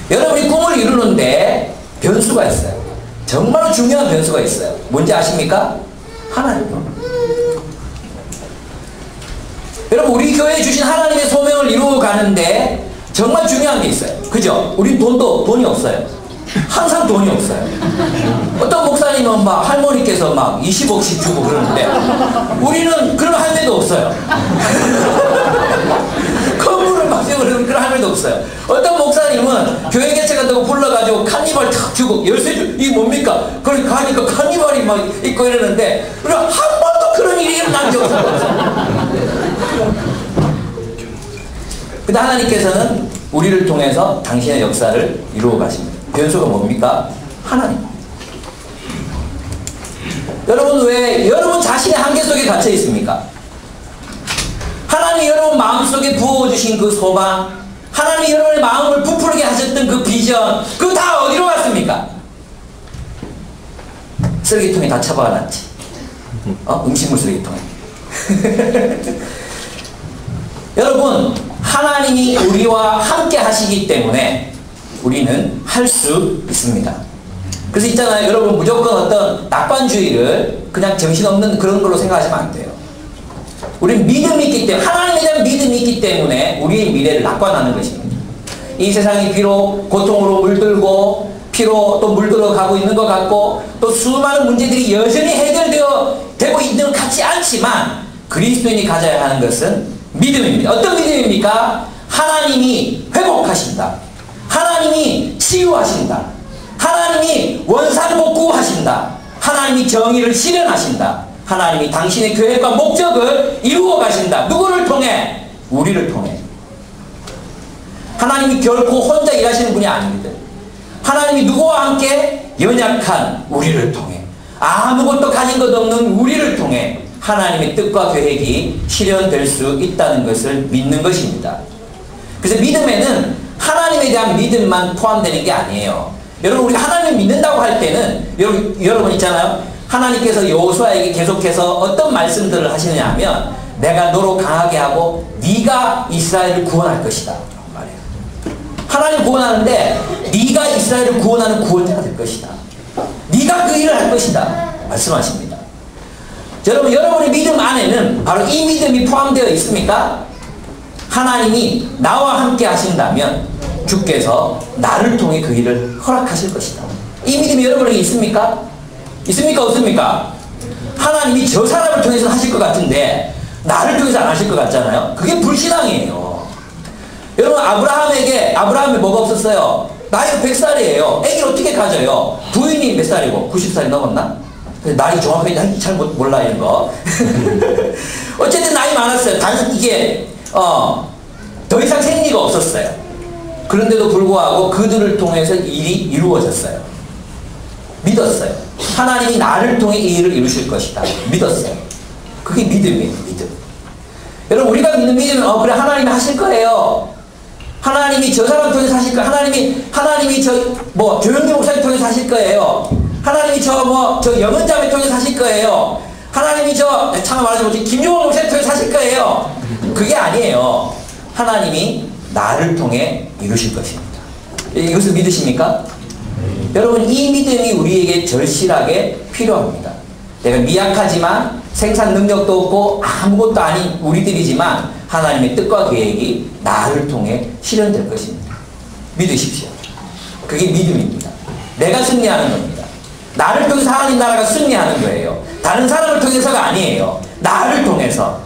여러분이 꿈을 이루는데 변수가 있어요. 정말 중요한 변수가 있어요. 뭔지 아십니까? 하나님요. 여러분 우리 교회에 주신 하나님의 소명을 이루어 가는데 정말 중요한 게 있어요. 그죠? 우리 돈이 없어요. 항상 돈이 없어요. 어떤 목사님은 막 할머니께서 막 20억씩 주고 그러는데 우리는 그런 할매도 없어요. 건물을 막 세우는 사람도 없어요. 어떤 목사님은 교회 개척한다고 불러가지고 카니발 탁 주고 열쇠 주, 이게 뭡니까? 거기 가니까 카니발이 막 있고 이러는데 우리가 한 번도 그런 일이 일어난 적 없어요. 근데 하나님께서는 우리를 통해서 당신의 역사를 이루어 가십니다. 변수가 뭡니까? 하나님. 여러분 왜 여러분 자신의 한계 속에 갇혀 있습니까? 하나님이 여러분 마음속에 부어주신 그 소망, 하나님이 여러분의 마음을 부풀게 하셨던 그 비전, 그거 다 어디로 갔습니까? 쓰레기통에 다 처박아놨지. 음식물 쓰레기통에. 여러분, 하나님이 우리와 함께 하시기 때문에 우리는 할 수 있습니다. 그래서 있잖아요. 여러분 무조건 어떤 낙관주의를 그냥 정신없는 그런 걸로 생각하시면 안 돼요. 우리는 믿음이 있기 때문에, 하나님에 대한 믿음이 있기 때문에 우리의 미래를 낙관하는 것입니다. 이 세상이 비록 고통으로 물들고 피로 또 물들어 가고 있는 것 같고 또 수많은 문제들이 여전히 되고 있는 것 같지 않지만 그리스도인이 가져야 하는 것은 믿음입니다. 어떤 믿음입니까? 하나님이 회복하신다. 하나님이 치유하신다. 하나님이 원상복구하신다. 하나님이 정의를 실현하신다. 하나님이 당신의 계획과 목적을 이루어 가신다. 누구를 통해? 우리를 통해. 하나님이 결코 혼자 일하시는 분이 아닙니다. 하나님이 누구와 함께? 연약한 우리를 통해, 아무것도 가진 것 없는 우리를 통해 하나님의 뜻과 계획이 실현될 수 있다는 것을 믿는 것입니다. 그래서 믿음에는 하나님에 대한 믿음만 포함되는 게 아니에요. 여러분 우리가 하나님을 믿는다고 할 때는 여러분 있잖아요. 하나님께서 여호수아에게 계속해서 어떤 말씀들을 하시느냐 하면 내가 너로 강하게 하고 네가 이스라엘을 구원할 것이다 말이에요. 하나님 구원하는데 네가 이스라엘을 구원하는 구원자가 될 것이다. 네가 그 일을 할 것이다 말씀하십니다. 여러분 여러분의 믿음 안에는 바로 이 믿음이 포함되어 있습니까? 하나님이 나와 함께 하신다면 주께서 나를 통해 그 일을 허락하실 것이다. 이 믿음이 여러분에게 있습니까? 있습니까? 없습니까? 하나님이 저 사람을 통해서 하실 것 같은데 나를 통해서 안 하실 것 같잖아요. 그게 불신앙이에요. 여러분 아브라함이 뭐가 없었어요? 나이가 100살이에요. 애기를 어떻게 가져요? 부인이 몇 살이고 90살이 넘었나? 나이 정확하게 잘 몰라 이런 거. 어쨌든 나이 많았어요. 단순히 이게 더 이상 생리가 없었어요. 그런데도 불구하고 그들을 통해서 일이 이루어졌어요. 믿었어요. 하나님이 나를 통해 이 일을 이루실 것이다. 믿었어요. 그게 믿음이에요. 믿음. 여러분 우리가 믿는 믿음은 그래 하나님이 하실 거예요. 하나님이 저 사람 통해서 하실 거예요. 하나님이 조영기 목사님 통해서 하실 거예요. 하나님이 저 영은자매 통해서 하실 거예요. 하나님이 참 말하지 못해 김용원 목사님 통해서 하실 거예요. 그게 아니에요. 하나님이 나를 통해 이루실 것입니다. 이것을 믿으십니까? 여러분 이 믿음이 우리에게 절실하게 필요합니다. 내가 미약하지만 생산 능력도 없고 아무것도 아닌 우리들이지만 하나님의 뜻과 계획이 나를 통해 실현될 것입니다. 믿으십시오. 그게 믿음입니다. 내가 승리하는 겁니다. 나를 통해서 하나님 나라가 승리하는 거예요. 다른 사람을 통해서가 아니에요. 나를 통해서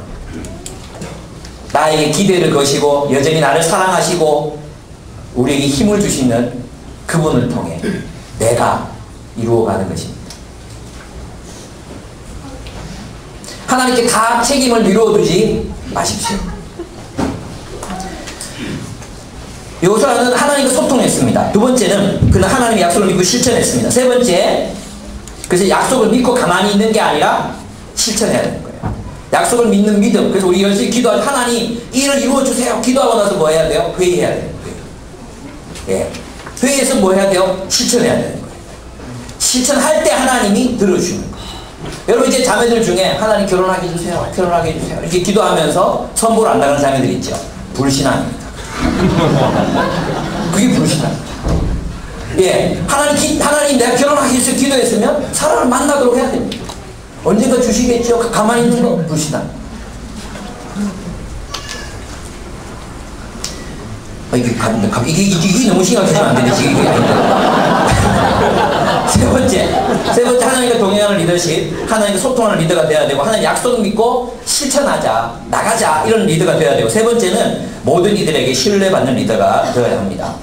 나에게 기대를 거시고 여전히 나를 사랑하시고 우리에게 힘을 주시는 그분을 통해 내가 이루어가는 것입니다. 하나님께 다 책임을 미루어두지 마십시오. 여호수아는 하나님과 소통했습니다. 두 번째는 그는 하나님의 약속을 믿고 실천했습니다. 세 번째, 그래서 약속을 믿고 가만히 있는 게 아니라 실천해야 되는 거예요. 약속을 믿는 믿음. 그래서 우리 열심히 기도할 하나님 이 일을 이루어주세요. 기도하고 나서 뭐 해야 돼요? 회의해야 되는 거예요. 예. 회의에서 뭐 해야 돼요? 실천해야 되는 거예요. 실천할 때 하나님이 들어주는 거예요. 여러분 이제 자매들 중에 하나님 결혼하게 해주세요. 결혼하게 해주세요. 이렇게 기도하면서 선보를 안 나가는 자매들 있죠. 불신앙입니다. 그게 불신앙입니다. 예, 하나님 내가 결혼하게 해주세요. 기도했으면 사람을 만나도록 해야 됩니다. 언젠가 주시겠죠. 가만히 있는 거 불신앙. 이게 너무 심각해지면 안 되네. 지금 이게 아닌데. 세 번째 하나님과 동행하는 리더십, 하나님과 소통하는 리더가 돼야 되고, 하나님 약속 믿고 실천하자, 나가자 이런 리더가 돼야 되고, 세 번째는 모든 이들에게 신뢰받는 리더가 되어야 합니다.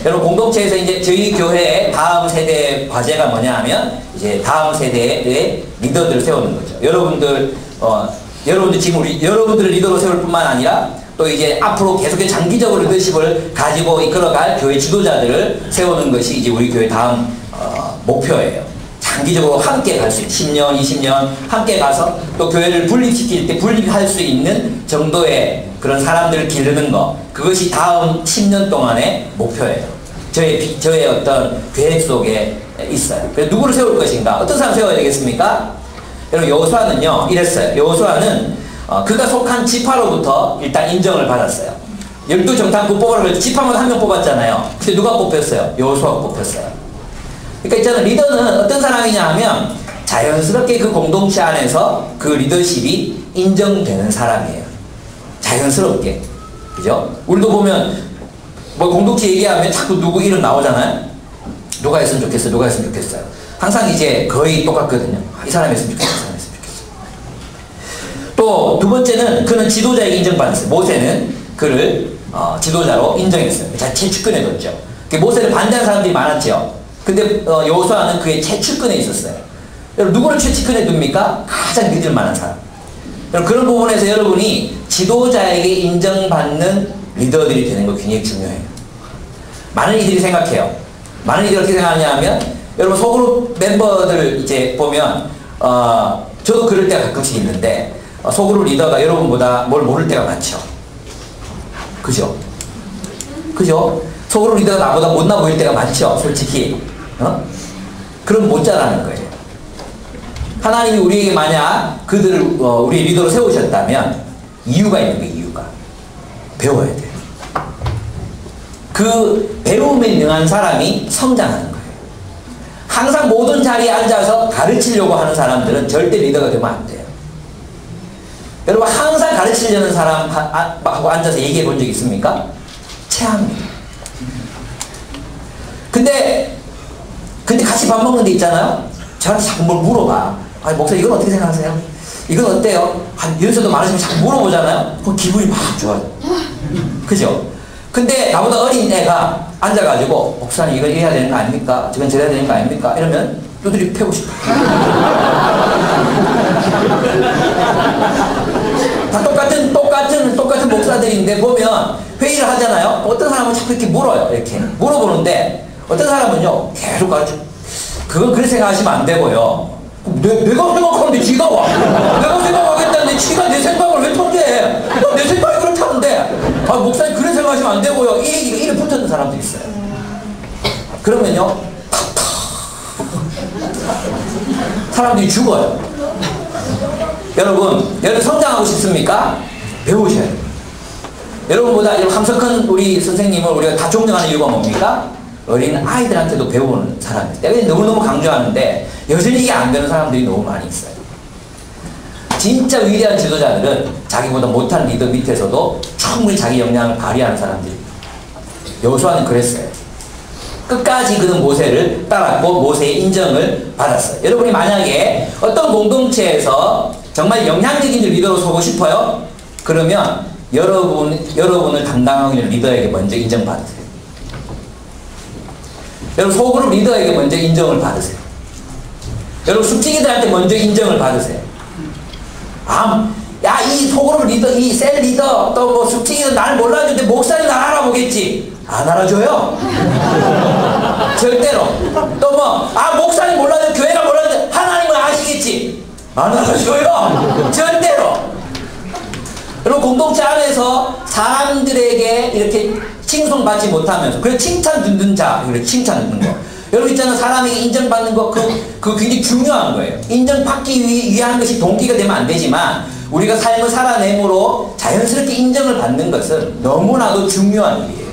여러분 공동체에서 이제 저희 교회의 다음 세대 과제가 뭐냐 하면 이제 다음 세대의 리더들을 세우는 거죠. 여러분들 지금 여러분들을 리더로 세울 뿐만 아니라 또 이제 앞으로 계속해 장기적으로 리더십을 가지고 이끌어갈 교회 지도자들을 세우는 것이 이제 우리 교회 다음 목표예요. 장기적으로 함께 갈 수 있는 10년, 20년 함께 가서 또 교회를 분립시킬 때 분립할 수 있는 정도의 그런 사람들을 기르는 것, 그것이 다음 10년 동안의 목표예요. 저의 어떤 계획 속에 있어요. 그래서 누구를 세울 것인가? 어떤 사람 세워야 되겠습니까? 여러분 여호수아는요 이랬어요. 여호수아는 그가 속한 지파로부터 일단 인정을 받았어요. 12정탐꾼 뽑으라고 해서 지파만 한 명 뽑았잖아요. 근데 누가 뽑혔어요? 여호수아가 뽑혔어요. 그러니까 있잖아요. 리더는 어떤 사람이냐 하면 자연스럽게 그 공동체 안에서 그 리더십이 인정되는 사람이에요. 자연스럽게. 그죠? 우리도 보면 뭐 공동체 얘기하면 자꾸 누구 이름 나오잖아요. 누가 했으면 좋겠어, 누가 했으면 좋겠어요. 항상 이제 거의 똑같거든요. 이 사람이 했으면 좋겠어, 이 사람이 했으면 좋겠어. 또 두 번째는 그는 지도자에게 인정받았어요. 모세는 그를 지도자로 인정했어요. 잘 채축근해뒀죠. 모세를 반대하는 사람들이 많았죠. 근데 여호수아는 그의 채축근에 있었어요. 여러분 누구를 채축근에 둡니까? 가장 믿을 만한 사람. 여러분 그런 부분에서 여러분이 지도자에게 인정받는 리더들이 되는 거 굉장히 중요해요. 많은 이들이 생각해요. 많은 이들이 어떻게 생각하냐 하면 여러분 소그룹 멤버들 이제 보면 저도 그럴 때가 가끔씩 있는데 소그룹 리더가 여러분보다 뭘 모를 때가 많죠. 그죠? 그죠? 소그룹 리더가 나보다 못나 보일 때가 많죠. 솔직히. 그럼 못 자라는 거예요. 하나님이 우리에게 만약 그들을 우리 리더로 세우셨다면 이유가 있는 거예요. 이유가. 배워야 돼요. 그 배움에 능한 사람이 성장하는 거예요. 항상 모든 자리에 앉아서 가르치려고 하는 사람들은 절대 리더가 되면 안 돼요. 여러분 항상 가르치려는 사람하고 앉아서 얘기해 본 적 있습니까? 최악입니다. 근데 같이 밥 먹는 데 있잖아요. 저한테 자꾸 뭘 물어봐. 아니 목사님 이건 어떻게 생각하세요? 이건 어때요? 이래서도 많으시면 자꾸 물어보잖아요. 그럼 기분이 막 좋아요. 그죠? 근데 나보다 어린 애가 앉아가지고 목사님 이거 해야 되는 거 아닙니까? 저건 저래야 되는 거 아닙니까? 이러면 두드리 패고 싶어요. 다 똑같은 목사들인데 보면 회의를 하잖아요. 어떤 사람은 자꾸 이렇게 물어요. 이렇게 물어보는데 어떤 사람은요 계속 가르쳐. 그건 그렇게 생각하시면 안 되고요. 내가 생각하는데 지가 와. 내가 생각하겠다는데 지가 내 생각을 왜 통제해? 내 생각이 그렇다는데. 목사님 그렇게 생각하시면 안 되고요. 이래 붙었는 사람도 있어요. 그러면요 사람들이 죽어요. 여러분 성장하고 싶습니까? 배우셔야 돼요. 여러분보다 함석한 우리 선생님을 우리가 다 존경하는 이유가 뭡니까? 어린 아이들한테도 배우는 사람이에요. 내가 너무너무 강조하는데 여전히 이게 안 되는 사람들이 너무 많이 있어요. 진짜 위대한 지도자들은 자기보다 못한 리더 밑에서도 충분히 자기 역량을 발휘하는 사람들입니다. 여호수아는 그랬어요. 끝까지 그는 모세를 따랐고 모세의 인정을 받았어요. 여러분이 만약에 어떤 공동체에서 정말 영향력있는 리더로 서고 싶어요? 그러면 여러분을 담당하고 있는 리더에게 먼저 인정받으세요. 여러분 소그룹 리더에게 먼저 인정을 받으세요. 여러분 숙직이들한테 먼저 인정을 받으세요. 야, 이 소그룹 리더, 이 셀 리더, 또 뭐 숙직이들 나를 몰라주는데 목사님 날 알아보겠지. 안 알아줘요. 절대로. 또 목사님 몰라줘, 교회가 몰라줘, 하나님은 아시겠지. 안 알아줘요. 절대로. 여러분 공동체 안에서 사람들에게 이렇게 칭송받지 못하면서, 그래 칭찬 듣는 자, 그래 칭찬 듣는 거. 여러분 있잖아요. 사람에게 인정받는 거, 그거 굉장히 중요한 거예요. 인정받기 위한 것이 동기가 되면 안 되지만, 우리가 삶을 살아내므로 자연스럽게 인정을 받는 것은 너무나도 중요한 일이에요.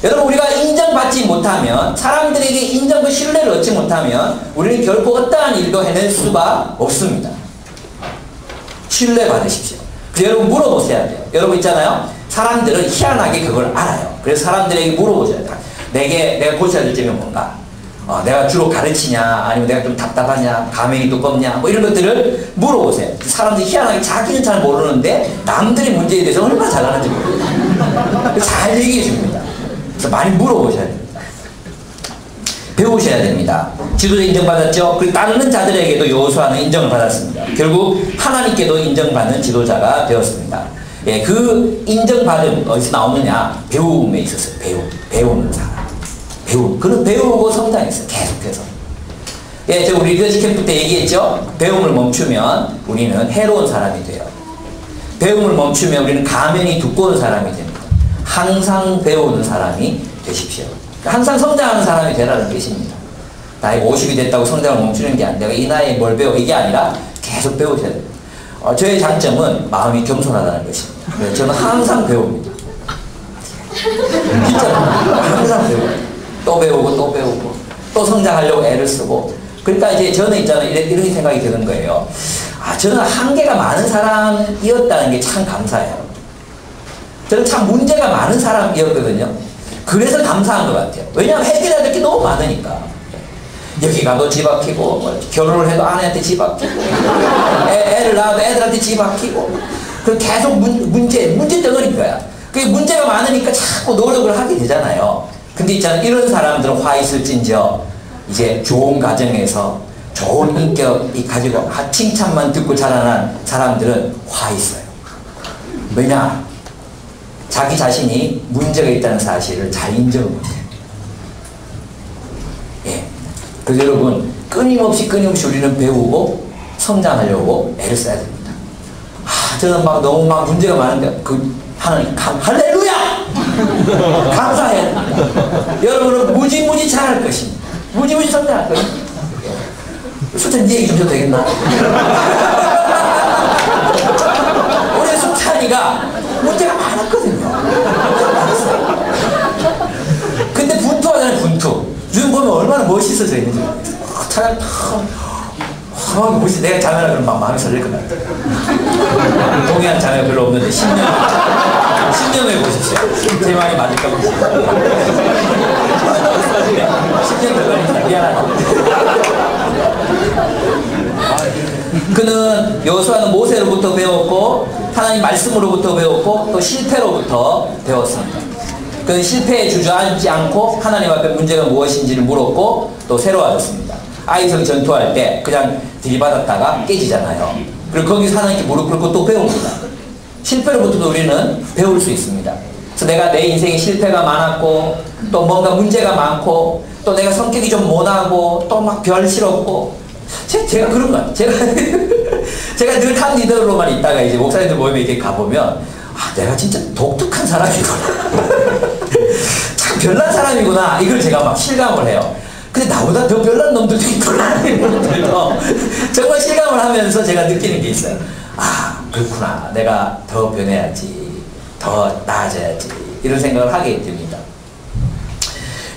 여러분 우리가 인정받지 못하면, 사람들에게 인정과 신뢰를 얻지 못하면 우리는 결코 어떠한 일도 해낼 수가 없습니다. 신뢰받으십시오. 그래서 여러분 물어보셔야 돼요. 여러분 있잖아요. 사람들은 희한하게 그걸 알아요. 그래서 사람들에게 물어보셔야 돼요. 내가 고쳐야 될 점이 뭔가? 내가 주로 가르치냐, 아니면 내가 좀 답답하냐, 가면이 두껍냐, 뭐 이런 것들을 물어보세요. 사람들이 희한하게 자기는 잘 모르는데 남들의 문제에 대해서 얼마나 잘하는지 모르겠어요. 잘 얘기해 줍니다. 그래서 많이 물어보셔야 됩니다. 배우셔야 됩니다. 지도자 인정받았죠? 그리고 따르는 자들에게도 여호수아는 인정을 받았습니다. 결국 하나님께도 인정받는 지도자가 되었습니다. 예, 그 인정받음 어디서 나오느냐? 배움에 있었어요. 배우는 사람. 그는 배우고 성장했어요. 계속해서. 예, 저 우리 리더십 캠프 때 얘기했죠? 배움을 멈추면 우리는 해로운 사람이 돼요. 배움을 멈추면 우리는 가면이 두꺼운 사람이 됩니다. 항상 배우는 사람이 되십시오. 항상 성장하는 사람이 되라는 뜻입니다. 나이가 50이 됐다고 성장을 멈추는 게 아니라 내가 이 나이에 뭘 배워 이게 아니라 계속 배우셔야 됩니다. 저의 장점은 마음이 겸손하다는 것입니다. 그래서 저는 항상 배웁니다. 진짜 항상 배워요. 또 배우고 또 배우고 또 성장하려고 애를 쓰고. 그러니까 이제 저는 있잖아요, 이런 생각이 드는 거예요. 저는 한계가 많은 사람이었다는 게 참 감사해요. 저는 참 문제가 많은 사람이었거든요. 그래서 감사한 것 같아요. 왜냐하면 해결해야 될 게 너무 많으니까. 여기 가도 집 아끼고, 뭐 결혼을 해도 아내한테 집 아끼고, 애를 낳아도 애들한테 집 아끼고, 그 계속 문제 덩어리인 거야. 그게 문제가 많으니까 자꾸 노력을 하게 되잖아요. 근데 있잖아요, 이런 사람들은 화 있을진저 이제 좋은 가정에서 좋은 인격이 가지고 칭찬만 듣고 자라난 사람들은 화 있어요. 왜냐? 자기 자신이 문제가 있다는 사실을 잘 인정을 못해요. 예. 그래서 여러분, 끊임없이 우리는 배우고 성장하려고 애를 써야 됩니다. 저는 너무 문제가 많은데, 하나님, 할렐루야! 감사해야 됩니다. 여러분은 무지무지 잘할 것입니다. 무지무지 성장할 것입니다. 수찬 네 얘기 좀 해도 되겠나? 우리 수찬이가 문제가 많았거든요. 근데 분투하잖아요, 분투. 요즘 보면 얼마나 멋있어져 있는지. 차라리 멋있어. 내가 자매라 그러면 막 마음이 설렐 것 같아. 동의한 자매가 별로 없는데 10년 후에 보십시오. 제 말이 맞을까 보십시오. 10년 더 걸립니다. 미안하다. 그는 여호수아는 모세로부터 배웠고 하나님 말씀으로부터 배웠고 또 실패로부터 배웠습니다. 그는 실패에 주저앉지 않고 하나님 앞에 문제가 무엇인지를 물었고 또 새로워졌습니다. 아이성이 전투할 때 그냥 들이받았다가 깨지잖아요. 그리고 거기서 하나님께 무릎 꿇고 또 배웁니다. 실패로부터도 우리는 배울 수 있습니다. 그래서 내가 내 인생에 실패가 많았고 또 뭔가 문제가 많고 또 내가 성격이 좀 모나고 또 막 별실없고 제가 그런 것 같아요. 제가 늘 탑 리더로만 있다가 이제 목사님들 모임에 이렇게 가보면 내가 진짜 독특한 사람이구나. 참 별난 사람이구나. 이걸 제가 막 실감을 해요. 근데 나보다 더 별난 놈들도 있구나. 정말 실감을 하면서 제가 느끼는 게 있어요. 그렇구나. 내가 더 변해야지. 더 나아져야지. 이런 생각을 하게 됩니다.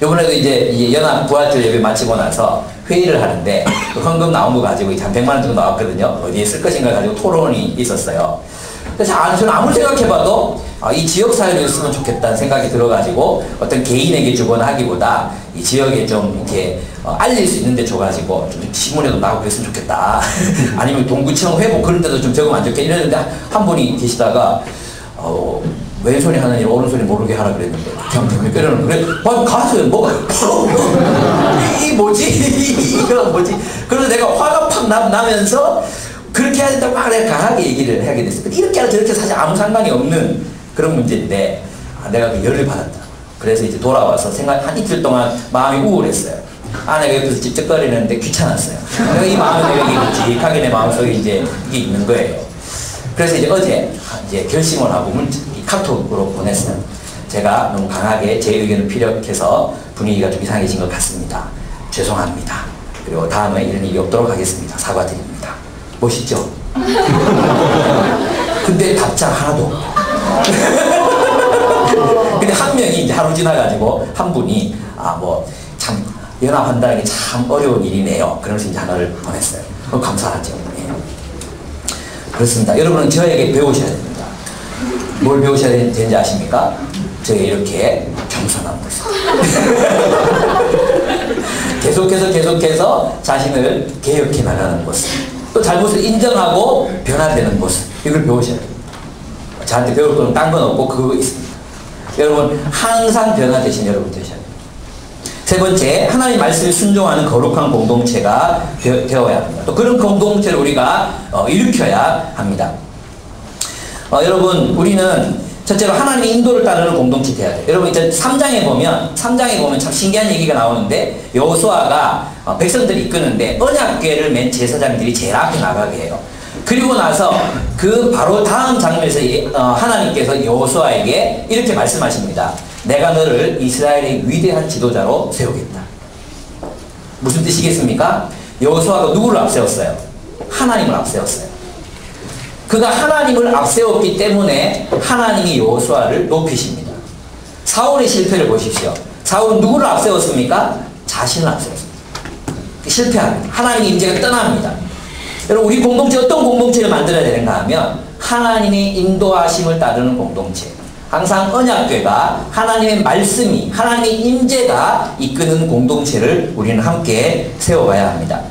이번에도 이제 연합 부활절 예배 마치고 나서 회의를 하는데 헌금 나온 거 가지고 한 100만 원 정도 나왔거든요. 어디에 쓸 것인가 가지고 토론이 있었어요. 그래서 저는 아무리 생각해봐도 이 지역사회를 쓰면 좋겠다는 생각이 들어가지고 어떤 개인에게 주거나 하기보다 이 지역에 좀 이렇게 알릴 수 있는데 줘가지고 좀 신문에도 나오고 그랬으면 좋겠다. 아니면 동구청 회복 그런 데도 좀 적으면 안 좋겠다 이랬는데 한 분이 계시다가 왼손이 하는 일 오른손이 모르게 하라 그랬는데 그냥 빼려는 그래 가서 뭐가 이 뭐지 이거 뭐지 그래서 내가 화가 팍 나면서 그렇게 해야 된다고 막 내가 강하게 얘기를 하게 됐어요. 이렇게 하라 저렇게 사실 아무 상관이 없는 그런 문제인데 내가 그 열을 받았다. 그래서 이제 돌아와서 한 이틀 동안 마음이 우울했어요. 아내가 옆에서 찝쩍거리는데 귀찮았어요. 내가 이 마음이 내가 묵직하게 내 마음속에 이제 이게 있는 거예요. 그래서 이제 어제 결심을 하고 카톡으로 보냈어요. 제가 너무 강하게 제 의견을 피력해서 분위기가 좀 이상해진 것 같습니다. 죄송합니다. 그리고 다음에 이런 일이 없도록 하겠습니다. 사과드립니다. 멋있죠? 근데 답장 하나도 없고. 근데 한 명이 이제 하루 지나가지고 한 분이 참 연합한다는 게 참 어려운 일이네요. 그러면서 이제 하나를 보냈어요. 감사하죠. 네. 그렇습니다. 여러분은 저에게 배우셔야 됩니다. 뭘 배우셔야 되는지 아십니까? 저희 이렇게 겸손한 모습. 계속해서 자신을 개혁해 나가는 모습. 또 잘못을 인정하고 변화되는 모습. 이걸 배우셔야 돼요. 저한테 배울 거는 딴 건 없고 그거 있습니다. 여러분 항상 변화되신 여러분 되셔야 돼요. 세 번째, 하나님 말씀에 순종하는 거룩한 공동체가 되어야 합니다. 또 그런 공동체를 우리가 일으켜야 합니다. 여러분 우리는 첫째로 하나님의 인도를 따르는 공동체 되어야 돼요. 여러분 이제 3장에 보면 참 신기한 얘기가 나오는데 여호수아가 백성들이 이끄는데 언약궤를 맨 제사장들이 제일 앞에 나가게 해요. 그리고 나서 그 바로 다음 장면에서 하나님께서 여호수아에게 이렇게 말씀하십니다. 내가 너를 이스라엘의 위대한 지도자로 세우겠다. 무슨 뜻이겠습니까? 여호수아가 누구를 앞세웠어요? 하나님을 앞세웠어요. 그가 하나님을 앞세웠기 때문에 하나님이 여호수아를 높이십니다. 사울의 실패를 보십시오. 사울은 누구를 앞세웠습니까? 자신을 앞세웠습니다. 실패합니다. 하나님의 임재가 떠납니다. 여러분 우리 공동체 어떤 공동체를 만들어야 되는가 하면 하나님의 인도하심을 따르는 공동체. 항상 언약궤가 하나님의 말씀이 하나님의 임재가 이끄는 공동체를 우리는 함께 세워가야 합니다.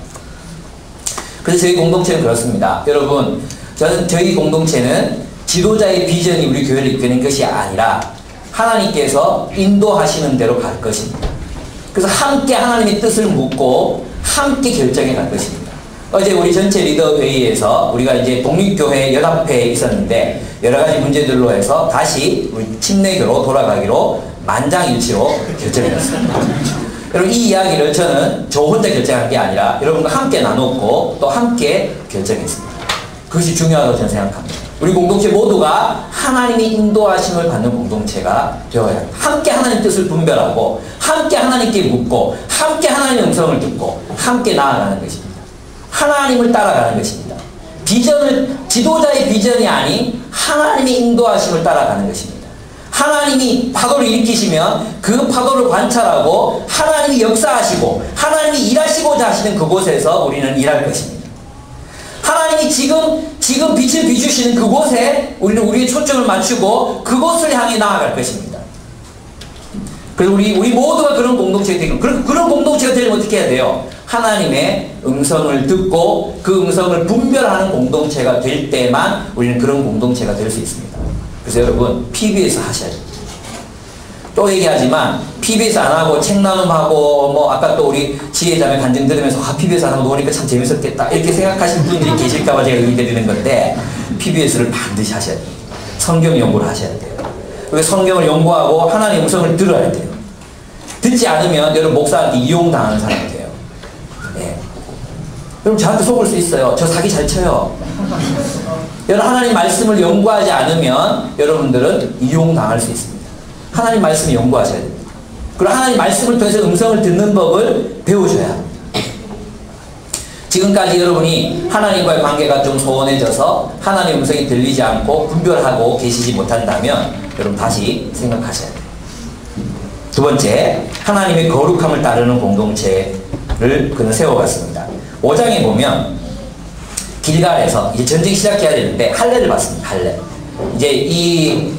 그래서 저희 공동체는 그렇습니다. 여러분 저희 공동체는 지도자의 비전이 우리 교회를 이끄는 것이 아니라 하나님께서 인도하시는 대로 갈 것입니다. 그래서 함께 하나님의 뜻을 묻고 함께 결정해 갈 것입니다. 어제 우리 전체 리더 회의에서 우리가 이제 독립교회 연합회에 있었는데 여러 가지 문제들로 해서 다시 우리 침례교로 돌아가기로 만장일치로 결정했습니다. 여러분 이 이야기를 저는 저 혼자 결정한 게 아니라 여러분과 함께 나눴고 또 함께 결정했습니다. 그것이 중요하다고 저는 생각합니다. 우리 공동체 모두가 하나님의 인도하심을 받는 공동체가 되어야 합니다. 함께 하나님 뜻을 분별하고 함께 하나님께 묻고 함께 하나님의 음성을 듣고 함께 나아가는 것입니다. 하나님을 따라가는 것입니다. 지도자의 비전이 아닌 하나님의 인도하심을 따라가는 것입니다. 하나님이 파도를 일으키시면 그 파도를 관찰하고 하나님이 역사하시고 하나님이 일하시고자 하시는 그곳에서 우리는 일할 것입니다. 하나님이 지금 빛을 비추시는 그곳에 우리는 우리의 초점을 맞추고 그곳을 향해 나아갈 것입니다. 그래서 우리 모두가 그런 공동체가 되고 그런 공동체가 되려면 어떻게 해야 돼요? 하나님의 음성을 듣고 그 음성을 분별하는 공동체가 될 때만 우리는 그런 공동체가 될 수 있습니다. 그래서 여러분 PBS 하셔야 돼요. 또 얘기하지만 PBS 안 하고 책 나눔하고 뭐 아까 또 우리 지혜자매 간증 들으면서 PBS 안 하고 노니까 참 재밌었겠다 이렇게 생각하시는 분들이 계실까봐 제가 의의드리는 건데 PBS를 반드시 하셔야 돼요. 성경 연구를 하셔야 돼요. 그래서 성경을 연구하고 하나님의 음성을 들어야 돼요. 듣지 않으면 여러분 목사한테 이용당하는 사람이 돼요. 네. 여러분 저한테 속을 수 있어요. 저 사기 잘 쳐요. 여러분 하나님 말씀을 연구하지 않으면 여러분들은 이용당할 수 있습니다. 하나님 말씀을 연구하셔야 됩니다. 그리고 하나님 말씀을 통해서 음성을 듣는 법을 배우셔야 합니다. 지금까지 여러분이 하나님과의 관계가 좀 소원해져서 하나님의 음성이 들리지 않고 분별하고 계시지 못한다면 여러분 다시 생각하셔야 돼요. 두 번째, 하나님의 거룩함을 따르는 공동체를 그는 세워갔습니다. 5장에 보면 길갈에서 이제 전쟁이 시작해야 되는데 할례를 받습니다. 할례. 이제 이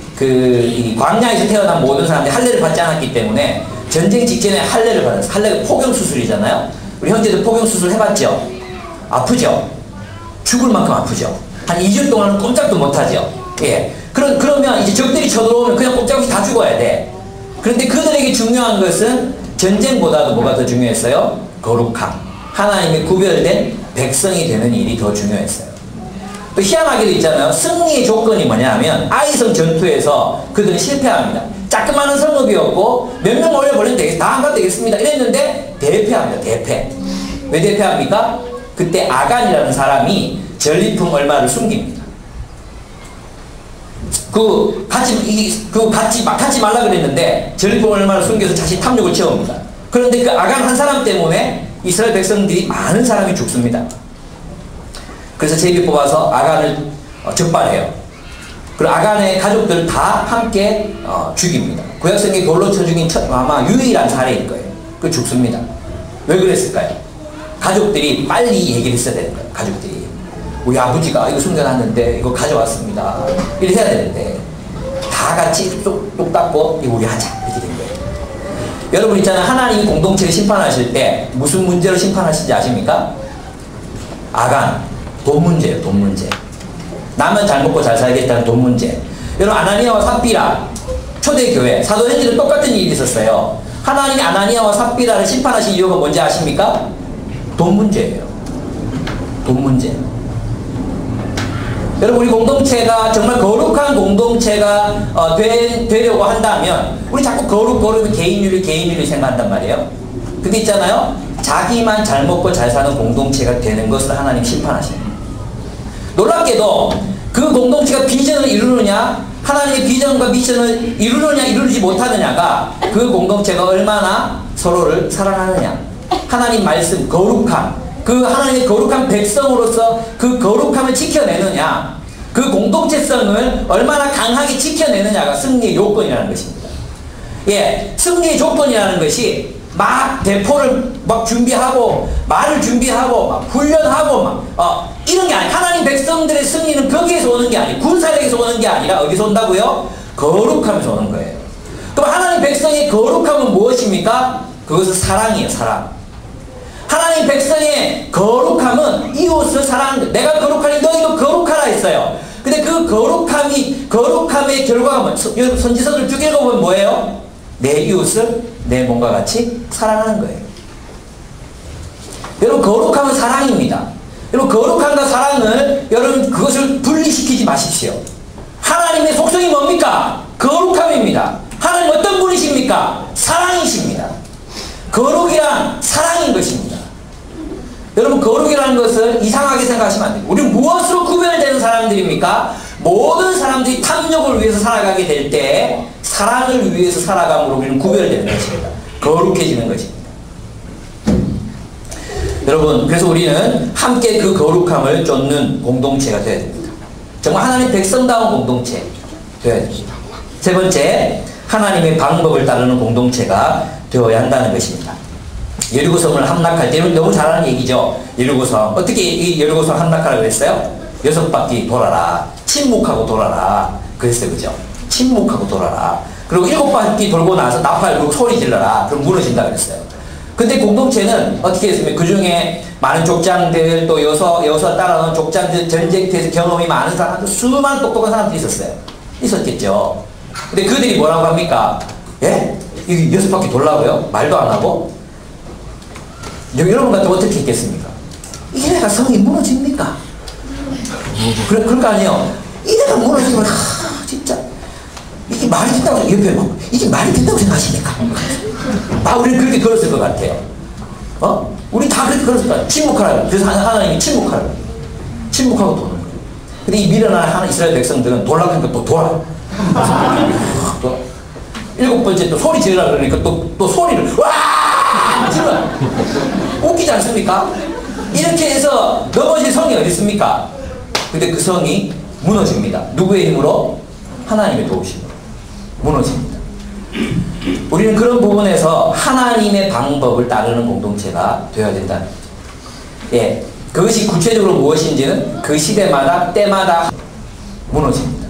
광야에서 태어난 모든 사람들이 할례를 받지 않았기 때문에 전쟁 직전에 할례를 받았어요. 할례가 포경수술이잖아요. 우리 형제들 포경수술 해봤죠? 아프죠? 죽을 만큼 아프죠? 한 2주 동안은 꼼짝도 못하죠? 예. 그러면 이제 적들이 쳐들어오면 그냥 꼼짝없이 다 죽어야 돼. 그런데 그들에게 중요한 것은 전쟁보다도 뭐가 더 중요했어요? 거룩함. 하나님의 구별된 백성이 되는 일이 더 중요했어요. 또 희한하게도 있잖아요. 승리의 조건이 뭐냐면 아이성 전투에서 그들은 실패합니다. 자그마한 성읍이었고 몇 명 올려버리면 다 안 가도 되겠습니다. 이랬는데 대패합니다. 대패. 왜 대패합니까? 그때 아간이라는 사람이 전리품 얼마를 숨깁니다. 갖지 말라 그랬는데 전리품 얼마를 숨겨서 자신 탐욕을 채웁니다. 그런데 그 아간 한 사람 때문에 이스라엘 백성들이 많은 사람이 죽습니다. 그래서 제비 뽑아서 아간을 적발해요. 그리고 아간의 가족들 다 함께 죽입니다. 구약성경에 돌로 쳐 죽인 아마 유일한 사례일 거예요. 그 죽습니다. 왜 그랬을까요? 가족들이 빨리 얘기를 했어야 되는 거예요. 우리 아버지가 이거 숨겨놨는데 이거 가져왔습니다. 이렇게 해야 되는데 다 다 같이 뚝 닦고 우리 하자 이렇게 된 거예요. 여러분 있잖아요. 하나님이 공동체를 심판하실 때 무슨 문제로 심판하시는지 아십니까? 아간, 돈 문제예요. 돈 문제. 나면 잘 먹고 잘 살겠다는 돈 문제. 여러분 아나니아와 삽비라 초대교회 사도행전에 똑같은 일이 있었어요. 하나님이 아나니아와 삽비라를 심판하신 이유가 뭔지 아십니까? 돈 문제예요. 돈 문제. 여러분 우리 공동체가 정말 거룩한 공동체가 되려고 한다면 우리 자꾸 거룩 개인주의 생각한단 말이에요. 근데 있잖아요. 자기만 잘 먹고 잘 사는 공동체가 되는 것을 하나님 심판하십니다. 놀랍게도 그 공동체가 비전을 이루느냐 하나님의 비전과 미션을 이루느냐 이루지 못하느냐가 그 공동체가 얼마나 서로를 사랑하느냐 하나님 말씀 거룩함 그 하나님의 거룩한 백성으로서 그 거룩함을 지켜내느냐 그 공동체성을 얼마나 강하게 지켜내느냐가 승리의 요건이라는 것입니다. 예, 승리의 조건이라는 것이 막 대포를 막 준비하고 말을 준비하고 막 훈련하고 막 이런 게 아니에요. 하나님 백성들의 승리는 거기에서 오는 게 아니에요. 군사력에서 오는 게 아니라 어디서 온다고요? 거룩함에서 오는 거예요. 그럼 하나님 백성의 거룩함은 무엇입니까? 그것은 사랑이에요. 사랑. 하나님 백성의 거룩함은 이웃을 사랑하는 거예요. 내가 거룩하니 너희도 거룩하라 했어요. 근데 그 거룩함의 결과가 선지서들 쭉 읽어보면 뭐예요? 내 이웃을 내 몸과 같이 사랑하는 거예요. 여러분 거룩함은 사랑입니다. 여러분 거룩함과 사랑을 여러분 그것을 분리시키지 마십시오. 하나님의 속성이 뭡니까? 거룩함입니다. 하나님 어떤 분이십니까? 사랑이십니다. 거룩이란 사랑인 것입니다. 여러분 거룩이라는 것을 이상하게 생각하시면 안 돼요. 우리는 무엇으로 구별되는 사람들입니까? 모든 사람들이 탐욕을 위해서 살아가게 될 때 사랑을 위해서 살아감으로 우리는 구별되는 것입니다. 거룩해지는 것입니다. 여러분 그래서 우리는 함께 그 거룩함을 쫓는 공동체가 되어야 됩니다. 정말 하나님 백성다운 공동체 되어야 됩니다. 세 번째, 하나님의 방법을 따르는 공동체가 되어야 한다는 것입니다. 여리고성을 함락할 때 너무 잘 아는 얘기죠. 여리고성 어떻게 이 여리고성 함락하라고 했어요? 6바퀴 돌아라. 침묵하고 돌아라. 그랬어요. 그죠? 침묵하고 돌아라. 그리고 7바퀴 돌고 나서 나팔 불고 소리 질러라. 그럼 무너진다 그랬어요. 근데 공동체는 어떻게 했습니까? 그 중에 많은 족장들 또 여서 따라오는 족장들 전쟁터에서 경험이 많은 사람들 수많은 똑똑한 사람들이 있었어요. 있었겠죠. 근데 그들이 뭐라고 합니까? 예? 이 6바퀴 돌라고요? 말도 안 하고? 여러분 같으면 어떻게 했겠습니까? 이래가 성이 무너집니까? 그럴 거 아니에요? 이래가 무너지면 진짜 이게 말이 된다고 옆에 막 이게 말이 된다고 생각하십니까? 우리는 그렇게 걸었을 것 같아요. 우리 다 그렇게 걸었을 것 같아요. 침묵하라고. 그래서 하나님이 침묵하라고. 침묵하고 도는 거예요. 근데 이 미련한 이스라엘 백성들은 돌라고 하니까 또 돌아. 7번째 또 소리 지르라 그러니까 또 소리를 와! 질러. 웃기지 않습니까? 이렇게 해서 넘어질 성이 어디 있습니까? 근데 그 성이 무너집니다. 누구의 힘으로? 하나님의 도우심으로 무너집니다. 우리는 그런 부분에서 하나님의 방법을 따르는 공동체가 되어야 된다는 거죠. 예, 그것이 구체적으로 무엇인지는 그 시대마다 때마다 무너집니다.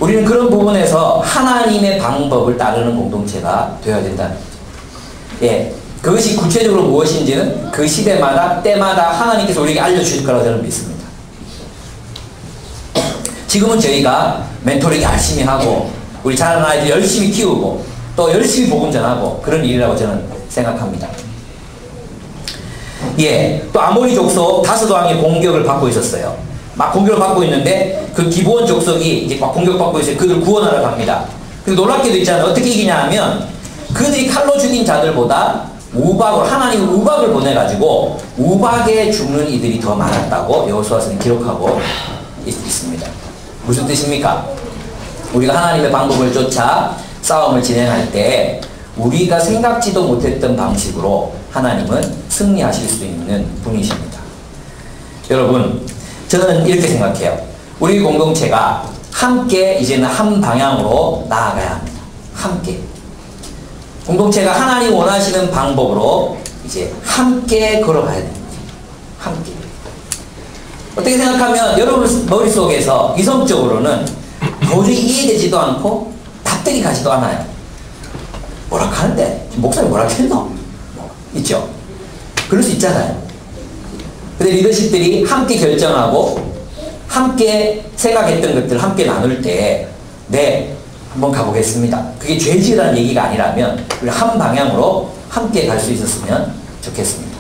우리는 그런 부분에서 하나님의 방법을 따르는 공동체가 되어야 된다는 거죠. 예, 그것이 구체적으로 무엇인지는 그 시대마다 때마다 하나님께서 우리에게 알려주실 거라고 저는 믿습니다. 지금은 저희가 멘토링 열심히 하고 우리 자라는 아이들 열심히 키우고 또 열심히 복음 전하고 그런 일이라고 저는 생각합니다. 예, 또 아모리 족속 다섯 왕의 공격을 받고 있었어요. 막 공격을 받고 있는데 그 기브온 족속이 이제 막 공격받고 있어요. 그들 구원하러 갑니다. 근데 놀랍게도 있잖아요. 어떻게 이기냐 하면 그들이 칼로 죽인 자들보다 하나님 우박을 보내가지고 우박에 죽는 이들이 더 많았다고 여호수아서는 기록하고 있습니다. 무슨 뜻입니까? 우리가 하나님의 방법을 쫓아 싸움을 진행할 때 우리가 생각지도 못했던 방식으로 하나님은 승리하실 수 있는 분이십니다. 여러분, 저는 이렇게 생각해요. 우리 공동체가 함께 이제는 한 방향으로 나아가야 합니다. 함께. 공동체가 하나님 원하시는 방법으로 이제 함께 걸어가야 됩니다. 함께. 어떻게 생각하면 여러분 머릿속에서 이성적으로는 도저히 이해되지도 않고 답들이 가지도 않아요. 뭐라 하는데? 목사님 뭐라 했노? 있죠? 그럴 수 있잖아요. 근데 리더십들이 함께 결정하고 함께 생각했던 것들을 함께 나눌 때 네, 한번 가보겠습니다. 그게 죄지라는 얘기가 아니라면 우리 한 방향으로 함께 갈 수 있었으면 좋겠습니다.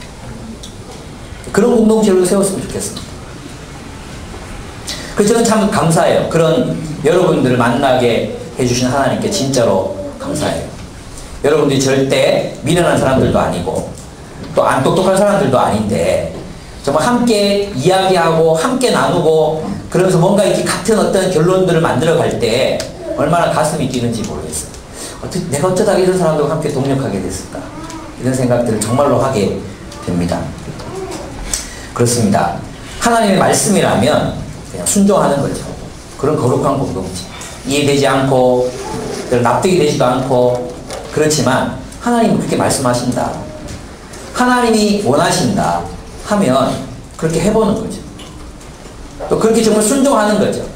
그런 공동체를 세웠으면 좋겠습니다. 그래서 저는 참 감사해요. 그런 여러분들을 만나게 해주신 하나님께 진짜로 감사해요. 여러분들이 절대 미련한 사람들도 아니고 또 안 똑똑한 사람들도 아닌데 정말 함께 이야기하고 함께 나누고 그러면서 뭔가 이렇게 같은 어떤 결론들을 만들어 갈 때 얼마나 가슴이 뛰는지 모르겠어요. 내가 어쩌다 이런 사람들과 함께 동력하게 됐을까? 이런 생각들을 정말로 하게 됩니다. 그렇습니다. 하나님의 말씀이라면 그냥 순종하는 거죠. 그런 거룩한 공동체. 이해되지 않고 납득이 되지도 않고 그렇지만 하나님은 그렇게 말씀하신다. 하나님이 원하신다 하면 그렇게 해보는 거죠. 또 그렇게 정말 순종하는 거죠.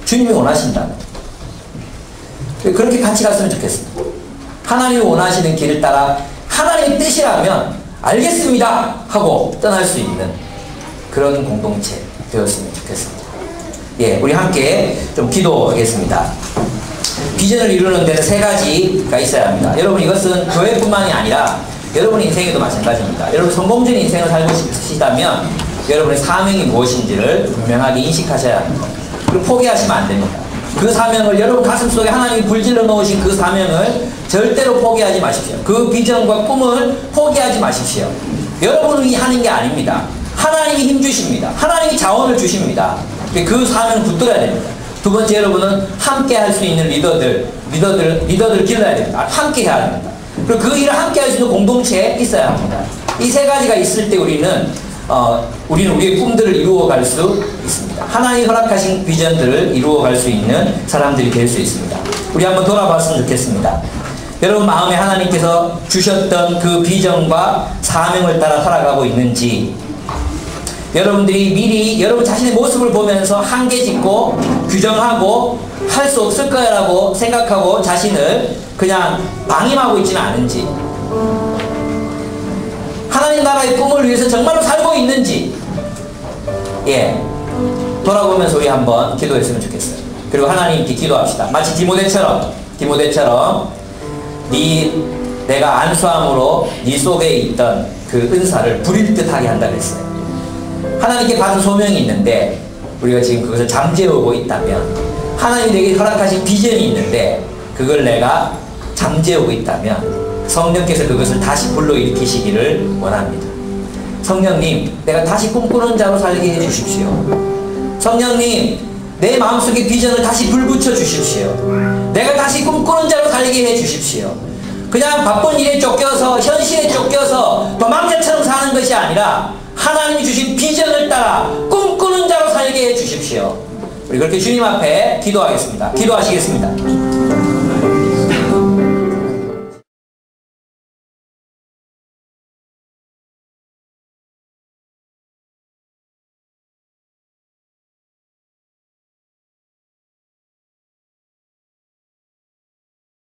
주님이 원하신다. 그렇게 같이 갔으면 좋겠습니다. 하나님이 원하시는 길을 따라 하나님의 뜻이라면 알겠습니다 하고 떠날 수 있는 그런 공동체 되었으면 좋겠습니다. 예, 우리 함께 좀 기도하겠습니다. 비전을 이루는 데는 3가지가 있어야 합니다. 여러분 이것은 교회뿐만이 아니라 여러분 인생에도 마찬가지입니다. 여러분 성공적인 인생을 살고 싶으시다면 여러분의 사명이 무엇인지를 분명하게 인식하셔야 합니다. 그리고 포기하시면 안 됩니다. 그 사명을 여러분 가슴속에 하나님이 불질러 놓으신 그 사명을 절대로 포기하지 마십시오. 그 비전과 꿈을 포기하지 마십시오. 여러분이 하는 게 아닙니다. 하나님이 힘 주십니다. 하나님이 자원을 주십니다. 그 사명을 붙들어야 됩니다. 두 번째, 여러분은 함께 할 수 있는 리더들을 길러야 됩니다. 함께 해야 됩니다. 그리고 그 일을 함께 할 수 있는 공동체에 있어야 합니다. 이 3가지가 있을 때 우리는 우리의 꿈들을 이루어갈 수 있습니다. 하나님이 허락하신 비전들을 이루어갈 수 있는 사람들이 될 수 있습니다. 우리 한번 돌아봤으면 좋겠습니다. 여러분 마음에 하나님께서 주셨던 그 비전과 사명을 따라 살아가고 있는지, 여러분들이 미리 여러분 자신의 모습을 보면서 한계 짓고 규정하고 할 수 없을 거라고 생각하고 자신을 그냥 방임하고 있지는 않은지, 하나님 나라의 꿈을 위해서 정말로 살고 있는지, 예, 돌아보면서 우리 한번 기도했으면 좋겠어요. 그리고 하나님께 기도합시다. 마치 디모데처럼 내가 안수함으로 네 속에 있던 그 은사를 부릴 듯하게 한다 그랬어요. 하나님께 받은 소명이 있는데 우리가 지금 그것을 잠재우고 있다면, 하나님이 내게 허락하신 비전이 있는데 그걸 내가 잠재우고 있다면 성령께서 그것을 다시 불러일으키시기를 원합니다. 성령님, 내가 다시 꿈꾸는 자로 살게 해주십시오. 성령님, 내 마음속에 비전을 다시 불붙여 주십시오. 내가 다시 꿈꾸는 자로 살게 해주십시오. 그냥 바쁜 일에 쫓겨서 현실에 쫓겨서 도망자처럼 사는 것이 아니라 하나님이 주신 비전을 따라 꿈꾸는 자로 살게 해주십시오. 우리 그렇게 주님 앞에 기도하겠습니다. 기도하시겠습니다.